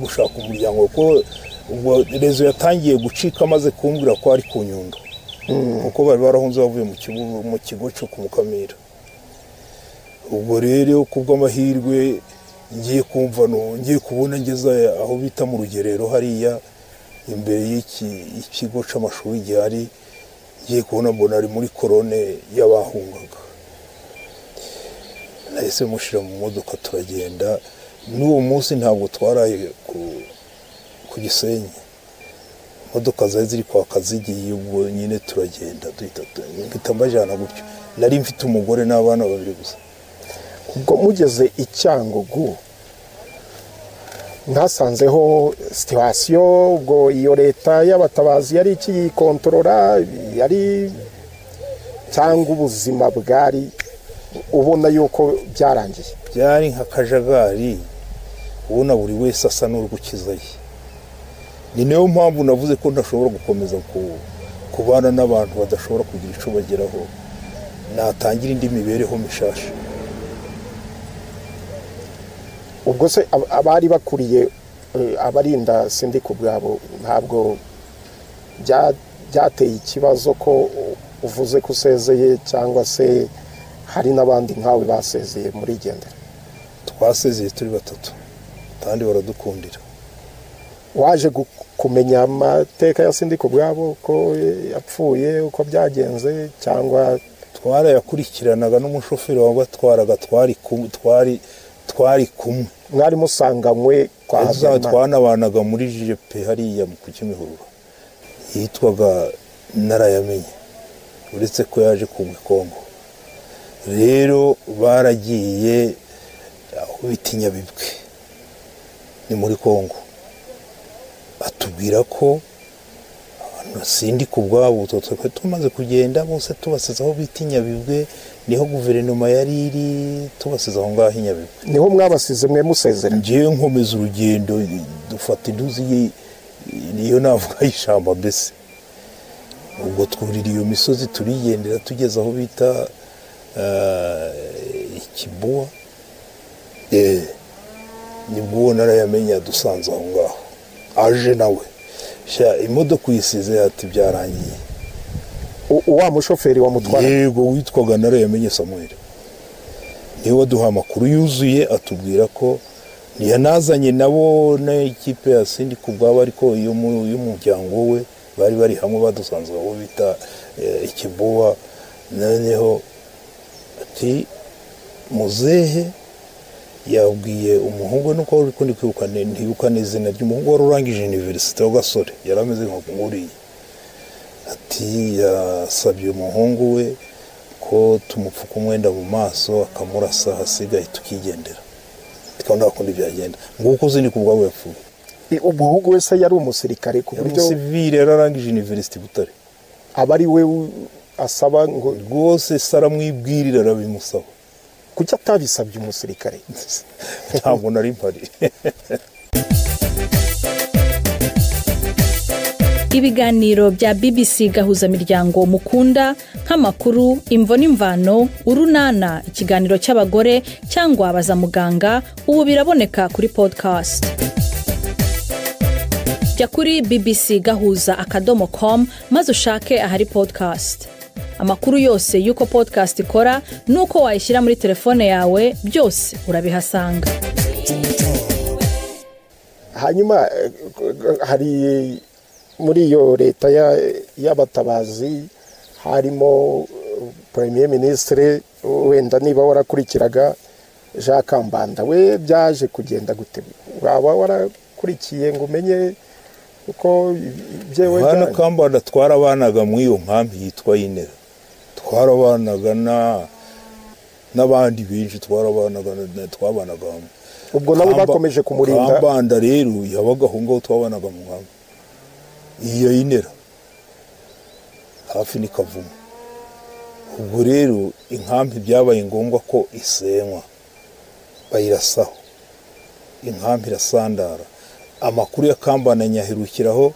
gushaka umuryango ko ubwo rezo yatangiye gucika maze kumbwira ko ari ku Nyundo kuko bari barahunze bavuye mu kigo cyo ku Mukamira. ubwo rero kubw'amahirwe ngiye kubona ngeze aho bita mu Rugerero hariya imbere y'ikigo c'amashuri gihari, ngiye kubona mbona ari muri korone y'abahungaga. Nahise mushira mu modoka turagenda. N'uwo munsi ntabwo twaraye ku Gisenyi, imodoka zari ziri kwa Kazigiye, ubwo nyine turagenda duhita mbajana gutyo. Nari mfite umugore n'abana babiri gusa. Ubwo mugeze i Cyangugu ntasanzeho situation, ubwo iyo leta y'abatabazi yari ikiyikontorora, yari cyangwa ubuzima bwari ubona yuko byarangiye? Byari nka kajagari, ubona buri wese asa n'urugukizaye. Ni nayo mpamvu navuze ko ntashobora gukomeza kubana n'abantu badashobora kugira ico bageraho, natangira indi mibereho mishasha. Ubwo se abari bakuriye abarinda sindiko bwabo ntabwo byateye ikibazo ko uvuze ko usezeye, cyangwa se hari n'abandi nkawe basezeye muri Gendera? Twasezeye turi batatu kandi baradukundira. Waje kumenya amateka ya sindiko bwabo ko yapfuye uko byagenze, cyangwa twarayakurikiranaga n'umushoferi wabatwaraga, twari kumwe. Mwari musanganywe kwa Habyarimana? Twanabanaga muri JP hariya ku Kimihurura, yitwaga Narayamenye, uretse ko yaje ku Kongo. Rero baragiye aho bita Nyabibwe, ni muri Kongo. Atubwira ko sindiko bwabo tumaze kugenda bose tubasize aho bita Nyabibwe, niho guverinoma yari iri, tubasize aho ngaho Nyabibwe. Niho mwabasize mwe musezera? Ngiye nkomeza urugendo, dufata induzi niyo navuga y'ishamba mbese. Ubwo twurira iyo misozi turigendera tugeze aho bita Ikibuwa. Nibwo Narayamenye dusanze aho ngaho, aje nawe imodoka uyisize ati byarangiye. Wa mushoferi wa mutwara? Yego, witwaga Narayamenye Samuel. Niwe waduha amakuru yuzuye, atubwira ko yanazanye nabo na ikipe ya sindiko bwabo, ariko y'umuryango we bari hamwe, badusanze aho bita Ikibuwa. Noneho ati muzehe yabwiye umuhungu, nuko ariko ntibukane izina ry'umuhungu wari urangije university wa Gasore, yarameze nko nguriye. Ati yasabye umuhungu we ko tumupfuka umwenda mu maso akamurasa, hasigaye tukigendera. Tukabona ko byagenda nguko zindi kubwabo yapfuye. Umuhungu wese yari umusirikare ku buryo civil, yararangije university Butare. Abari we asaba ngo rwose saramwibwirira arabimusaba. Kuki atabisabye umusirikare? Ntabwo nari mpari. Ibiganiro bya BBC gahuzamiryango mukunda nk'amakuru, imvo n'imvano, urunana, ikiganiro cy'abagore cyangwa baza muganga, ubu biraboneka kuri podcast. Jya kuri bbcgahuza.com maze ushake ahari podcast. Amakuru yose yuko podcast ikora nuko wayishyira muri telefone yawe, byose urabihasanga. Hanyuma hari muri iyo leta y'abatabazi harimo Premier Ministre, wenda niba warakurikiraga Jean Kambanda, we byaje kugenda gute? Waba warakurikiye ngo umenye uko byewe? Hano Kambanda twarabanaga mu iyo nkambi yitwa Inera, twarabanaga n'abandi benshi twabanaga ubwo nabo bakomeje kumurinda. Kambanda rero yabaga aho ngaho twabanaga mu nkambi iyo Inera hafi ni Kavumu. Ubwo rero inkambi byabaye ngombwa ko isenywa bayirasaho, inkambi irasandara. Amakuru ya Kambanda nyaherukiraho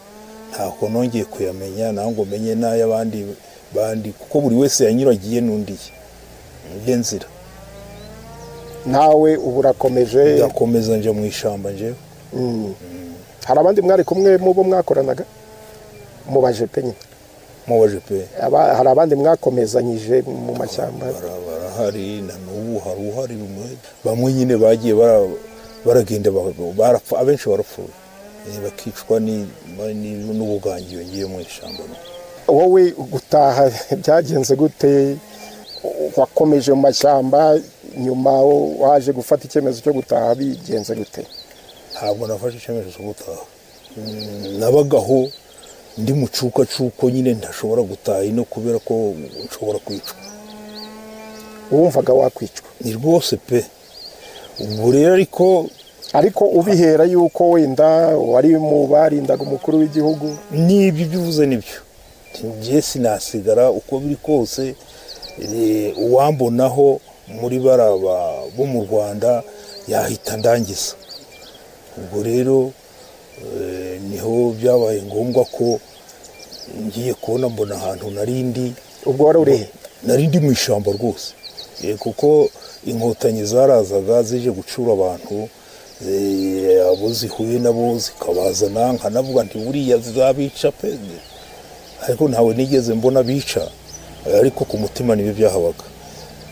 ntako nongeye kuyamenya, nango menye n'ay'abandi kuko buri wese yanyuragiye n'undi ye nzira. Nawe ubu urakomeje? Ndakomeza nje mu ishamba nje. Hari abandi mwari kumwe mu bo mwakoranaga mu bajepe nyine? Mu bajepe hari abandi mwakomezanyije mu mashyamba? Barahari na n'ubu hari bamwe nyine bagiye baragenda barapfa, abenshi barapfuye bakicwa n'ubugangi yongeye mu ishamba. Wowe gutaha byagenze gute? Wakomeje mu mashyamba nyuma waje gufata icyemezo cyo gutaha, bigenze gute? Ntabwo nafashe icyemezo cyo gutaha, nabagaho ndi mu cuko nyine ntashobora gutaha ino kubera ko nshobora kwicwa. Wumvaga wakwicwa? Ni rwose pe. Ubwo rero ariko ubihera yuko wenda wari mu barindaga umukuru w'igihugu? N'ibyo byuvuze nibyo, njye sinasigara uko biri kose. Uwambonaho muri baraba bo mu Rwanda yahita ndangiza. Ubwo rero niho byabaye ngombwa ko ngiye kubona mbona ahantu narindi. Ubwo wari uri narindi mu ishamba rwose, kuko inkotanyi zarazaga zije gucura abantu, abo zihuye nabo zikabazana, nkanavuga nti buriya zizabica pe, ariko ntawe nigeze mbona bica, ariko ku mutima nibyo byahabaga.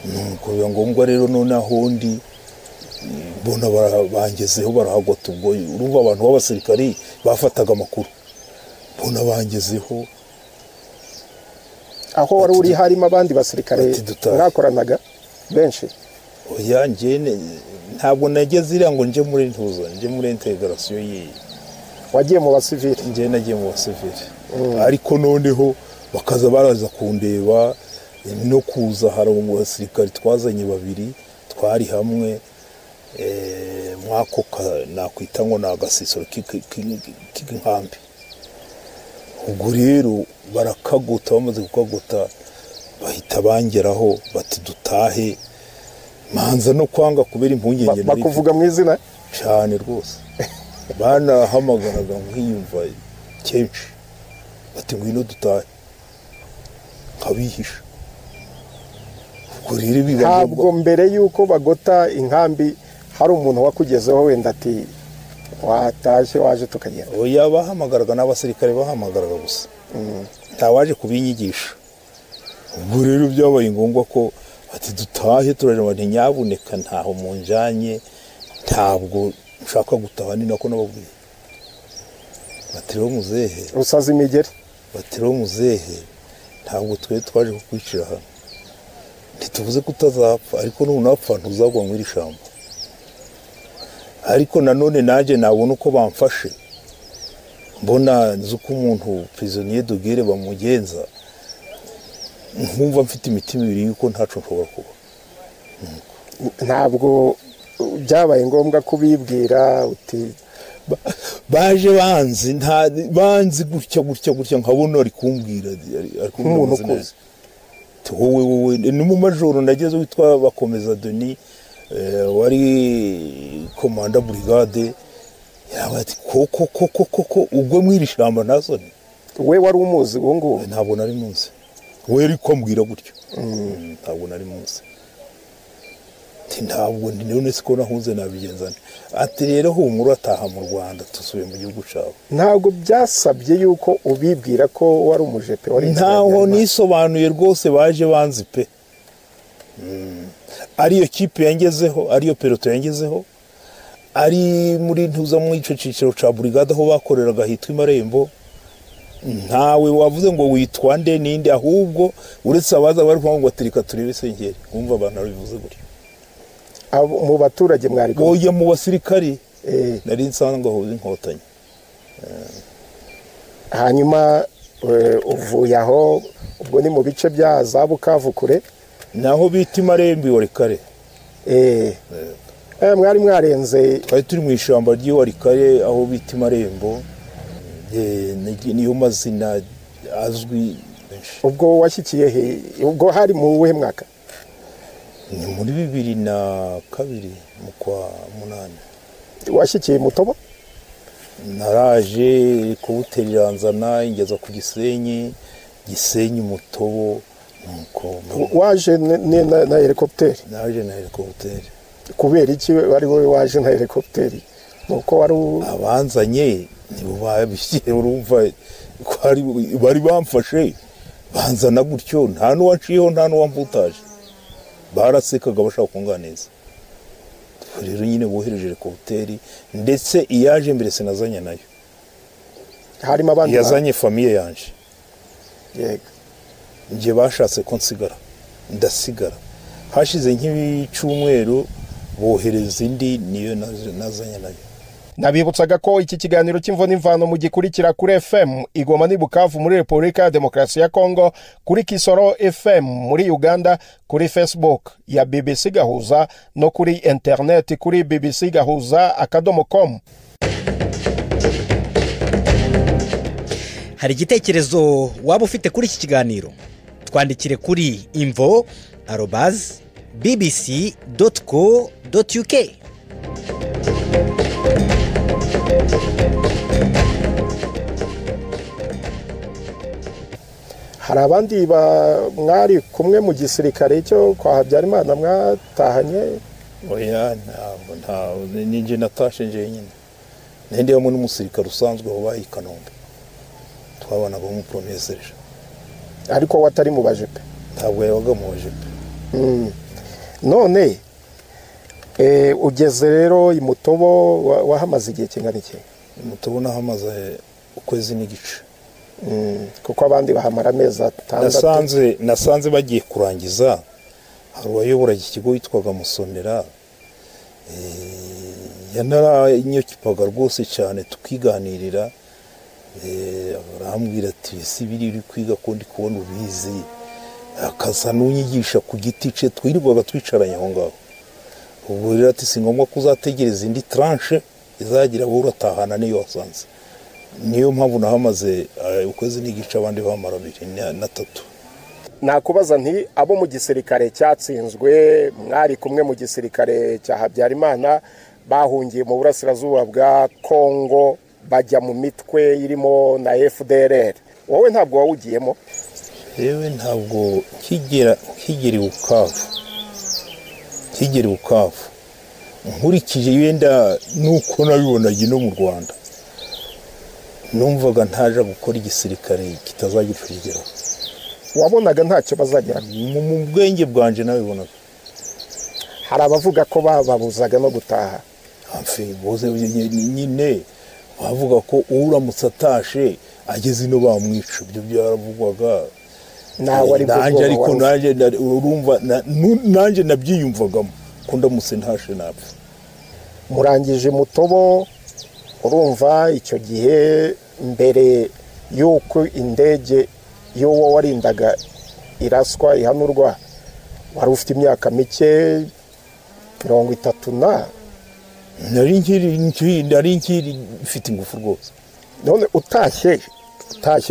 Nuko biba ngombwa rero none ahundi mbona bangezeho barahagota. Ubwo urumva abantu b'abasirikari bafataga amakuru, mbona bangezeho. Aho wari uri harimo abandi basirikare mwakoranaga benshi? Oya, njye ntabwo nageze iriya ngo nje muri ntuza, nje muri integration ye. Wagiye mu basivili? Njye nagiye mu basivili. Ariko noneho bakaza baraza kundeba no kuza. Hari umusirikare twazanye babiri twari hamwe, mwako nakwita ngo nagasisoro k'inkambi. Ubwo rero barakagota, bamaze kukagota bahita bangeraho bati dutahe. Manza no kwanga kubera impungenge. Bakuvuga mu izina cyane rwose, banahamagaraga nkiyumva kenshi bati ngwino dutahe, nkabihisha. Ubwo rero ntabwo mbere yuko bagota inkambi hari umuntu wakugezeho wenda ati watashye waje tukagenda? Oya, bahamagaraga n'abasirikare, bahamagaraga gusa, ntawaje kubinyigisha. Ubwo rero byabaye ngombwa ko ati dutahe, turareba nti nyabuneka ntaho munjanye, ntabwo nshaka gutaha. Ni nako nababwiye bati rero muzehe usaza imigeri, bati rero muzehe ntabwo twaje kukwicira hano, ntituvuze kutazapfa, ariko nunapfa ntuzagwa muri shamba. Ariko nanone naje nabona uko bamfashe, mbona nzuko umuntu prisonnier de guerre bamugenza, nkumva mfite imitima ibiri yuko ntaco nshobora kuba. Ntabwo byabaye ngombwa kubibwira uti baje banzi gutya nkabona ari kumbwira, ariko umuntu ukoze wowe ni mu majoro nageze witwa Bakomeza Denis, wari komanda brigade. Yabati koko ubwo mwiri shamba nasoni. We wari umuzi uwo ngo? Ntabwo nari muzi, we ari kombwira gutyo. Ntabwo nari muzi, ntabwo none siko nahunze nabigenzana. Ati rero humura ataha mu Rwanda tusubiye mu gihugu cyawe. Ntabwo byasabye yuko ubibwira ko wari umujepe? Wari ntaho nisobanuye rwose, baje banzi pe. Ariyo kipe yangezeho, ariyo peloto yangezeho, ari muri ntuza mu ico ciciro ca brigade aho bakoreraga hitwa Marembo. Ntawe wavuze ngo witwa nde ninde, ahubwo uretse abaza bari kuvuga ngo atirika turebe sengeri. Umva abantu bivuze gutyo. Mu baturage mwari ko? Oya, mu basirikari nari nsanga aho inkotanyi. Hanyuma uvuye aho, ubwo ni mu bice bya za Bukavu kure, naho bita Imarembo Warikare. Mwari mwarenze twari turi mu ishyamba ry'Iwarikare aho bita Imarembo. Niyo mazina azwi. Ubwo washyikiye he? Ubwo hari mu wuhe mwaka? Ni muri 2002 mu kwa 8. Washyikiye Mutobo? Naraje kubuteriranzana ingeza ku Gisenyi Mutobo nuko waje na helicopter. Naje na helicopter. Kubera iki wari waje na helicopter? Nuko wari abanzanye nibo babishyira urumva bari bamfashe banzana gutyo nta n'uwaciyeho nta n'uwamputaje barasekaga bashaka kunganeza. Rero nyine bohereje helicopter ndetse iyaje mbere sinazanye nayo. Harimo abandi yazanye famille yanje. Yego. Nje bashatse ko nsigara ndasigara. Hashize nk'ibicumweru bohereza indi niyo nazanye nayo. Nabibutsaga ko iki kiganiro cy'imvo n'imvano mu gikurikira kuri FM Igoma ni Bukavu muri Republika ya Demokarasi ya Kongo, kuri Kisoro FM muri Uganda, kuri Facebook ya BBC Gahuza no kuri internet kuri bbcgahuza.com. Hari igitekerezo waba ufite kuri iki kiganiro? Twandikire kuri info@bbc.co.uk. Hari abandi mwari kumwe mu gisirikare cyo kwa Habyarimana mwatahanye? Oya, ntabwo ninje natashe nje nyine. Nende hamwe n'umusirikare usanzwe wabaye Kanombe. Twabanaga mu promesseje. Ariko watari mu bajepe? Ntabwo yabaga mu bajepe. None ugeze rero Imutobo wahamaze igihe kingana iki? Imutobo nahamaze ukwezi n'igice. Kuko abandi bahamara amezi 6. Nasanze bagiye kurangiza. Hari uwayobora ikigo witwaga Musonera. Yanaranyukipaga rwose cyane tukiganirira. Arambwira ati si biri uri kwiga ko ndi kubona ubizi. Akaza n'unyigisha ku giti cye twirirwaga twicaranye aho ngaho. Ubwo rero ati si ngombwa kuzategereza indi tranche izagira wowe uratahana niyo wasanze. Niyo mpamvu nahamaze ukwezi n'igice abandi bamara 2-3. Nakubaza nti abo mu gisirikare cyatsinzwe mwari kumwe mu gisirikare cya Habyarimana bahungiye mu burasirazuba bwa Kongo bajya mu mitwe irimo na FDLR, wowe ntabwo wawugiyemo? Yewe ntabwo kigera Bukavu nkurikije yenda nuko nabibonaga no mu Rwanda numvaga ntaje gukora igisirikare kitazagicurigera. Wabonaga ntacyo bazagera mu bwenge bwanje nabibonaga. Hari abavuga ko bababuzaga no gutaha. Amfe boze nyine bavuga ko uramutse atashe ageze no bamwica. Ibyo byaravugwaga. Nawe ari nanje ariko nanje urumva nanje nabyiyumvagamo ko ndamutse ntashe napfa. Murangije Mutobo urumva icyo gihe mbere yuko indege y'uwo warindaga iraswa ihanurwa wari ufite imyaka mike 30 nari nkiri mfite ingufu rwose. None utashye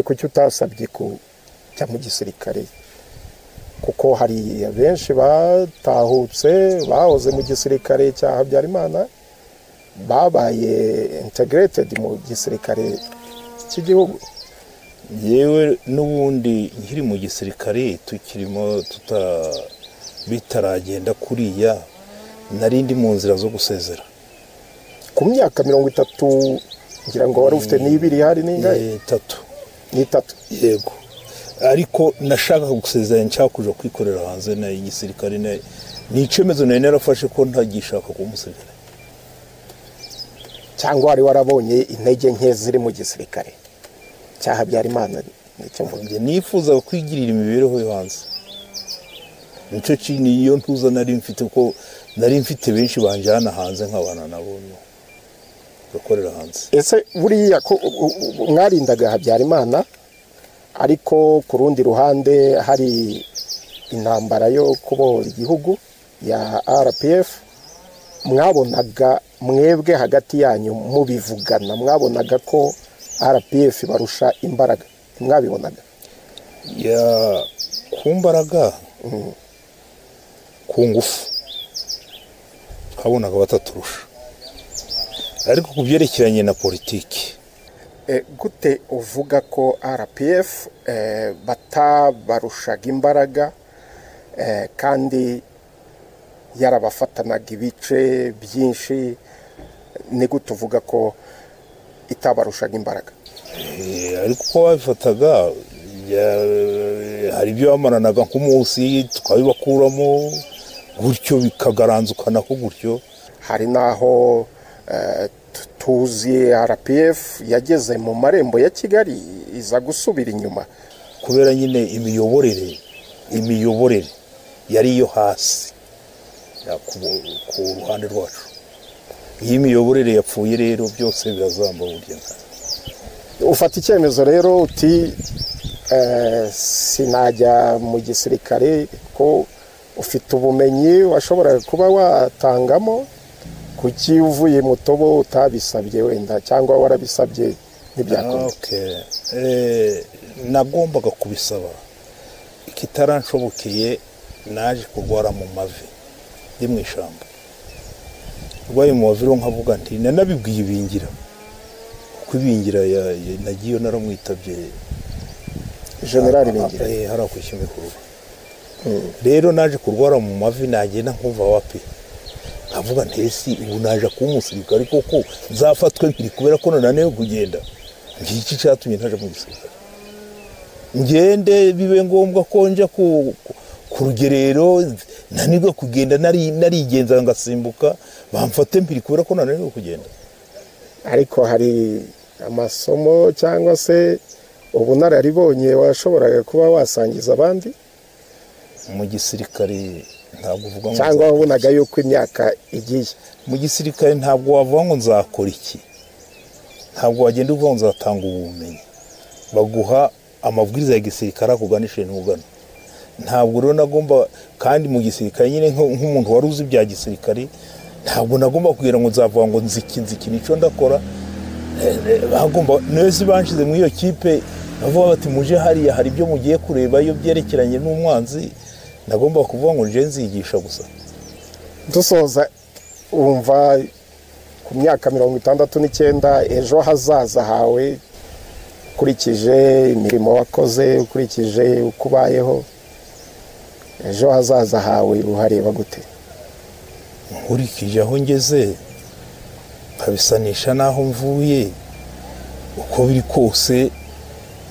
kuki utasabye kujya mu gisirikare? Kuko hari benshi batahutse bahoze mu gisirikare cya Habyarimana babaye integrated mu gisirikare cy'igihugu. Yewe n'ubundi nkiri mu gisirikare tukirimo bitaragenda kuriya narindi mu nzira zo gusezera. Ku myaka 30 ngira ngo wari ufite n'ibiri hari n'ingahe? 3. Yego. Ariko nashaka gusezera nshaka kuja kwikorera hanze na igisirikare ni icemezo nari narafashe ko ntagishaka ku musirikare. Cyangwa wari warabonye intege nke ziri mu gisirikare cya Habyarimana? Nicyo mvuga nifuza kwigirira imibereho yo hanze. Nico kintu iyo ntuza nari mfite ko nari mfite benshi banjana hanze nk'abana nabo bakorera hanze. Ese buriya ko mwarindaga Habyarimana ariko ku rundi ruhande hari intambara yo kubohora igihugu ya RPF mwabonaga mwebwe hagati yanyu mubivugana mwabonaga ko RPF barusha imbaraga mwabibonaga ya kumbaraga ku ngufu twabonaga bataturusha ariko kubyerekeranye na politiki gute uvuga ko RPF batabarushaga imbaraga kandi yarabafatanaga ibice byinshi ni gute uvuga ko itabarushaga imbaraga ariko ko babifataga hari ibyo bamaranaga nk'umunsi twabibakuramo gutyo bikagaranzukana ko gutyo hari naho tuzi RPF yageze mu marembo ya Kigali iza gusubira inyuma kubera nyine imiyoborere yari yo hasi ku ruhande rwacu iyi miyoborere yapfuye rero byose birazamba burya ufata icyemezo rero uti sinajya mu gisirikare ko ufite ubumenyi washobora kuba watangamo kuki uvuye mu tobo utabisabye wenda cyangwa warabisabye ntibyakomeye nagombaga kubisaba ikitaranshobokeye naje kurwara mu mavi ndi mu ishyamba urwaye mu mavi nkavuga nti nanabibwiye ibingira kuko ibingira nagiye naramwitabye generali bingira hari akwishyuye kuruba rero naje kurwara mu mavi nagenda nkumva wapi nkavuga ntesi ubu naje kuba umusirikare koko nzafatwe mpiri kubera ko nananiwe kugenda ngiki cyatumye ntaje mu gisirikare ngende bibe ngombwa ko nja ku rugerero nanirwe kugenda narigenza ngasimbuka bamfate mpiri kubera ko nananiwe kugenda ariko hari amasomo cyangwa se ubunararibonye washoboraga kuba wasangiza abandi mu gisirikare ntabwo uvuga ngo cyangwa wabonaga yuko imyaka igiye mu gisirikare ntabwo wavuga ngo nzakora iki ntabwo wagenda uvuga ngo nzatanga ubumenyi baguha amabwiriza ya gisirikare akuganishe n'ugana ntabwo rero nagomba kandi mu gisirikare nyine nk'umuntu wari uzi bya gisirikare ntabwo nagomba kugira ngo nzavuga ngo nziki nicyo ndakora bagomba neza banshize muri iyo kipe bavuga bati muje hariya hari ibyo mugiye kureba iyo byerekeranye n'umwanzi nagomba kuvuga ngo nje nzigisha gusa dusoza wumva ku myaka 69 ejo hazaza hawe ukurikije imirimo wakoze ukurikije ukubayeho ejo hazaza hawe uhareba gute nkurikije aho ngeze nkabisanisha naho mvuye uko biri kose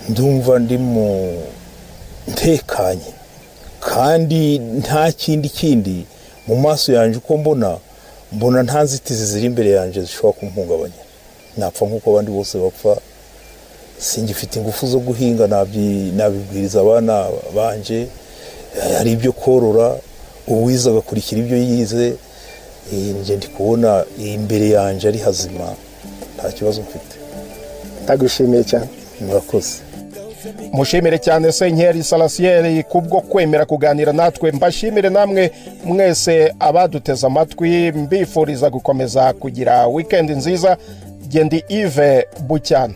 ndumva ndi mu ntekanye kandi nta kindi mu maso yanjye uko mbona nta nzitizi ziri imbere yanjye zishobora kumpungabanya napfa nk'uko abandi bose bapfa singifite ingufu zo guhinga nabibwiriza abana banje hari ibyo korora uwize agakurikira ibyo yize nje ndi kubona imbere yanjye ari hazima nta kibazo mfite ndagushimiye cyane murakoze mushimire cyane Senkeri Salasieri kubwo kwemera kuganira natwe mbashimire namwe mwese abaduteza amatwi mbifuriza gukomeza kugira weekend nziza gendi Yves Bucyana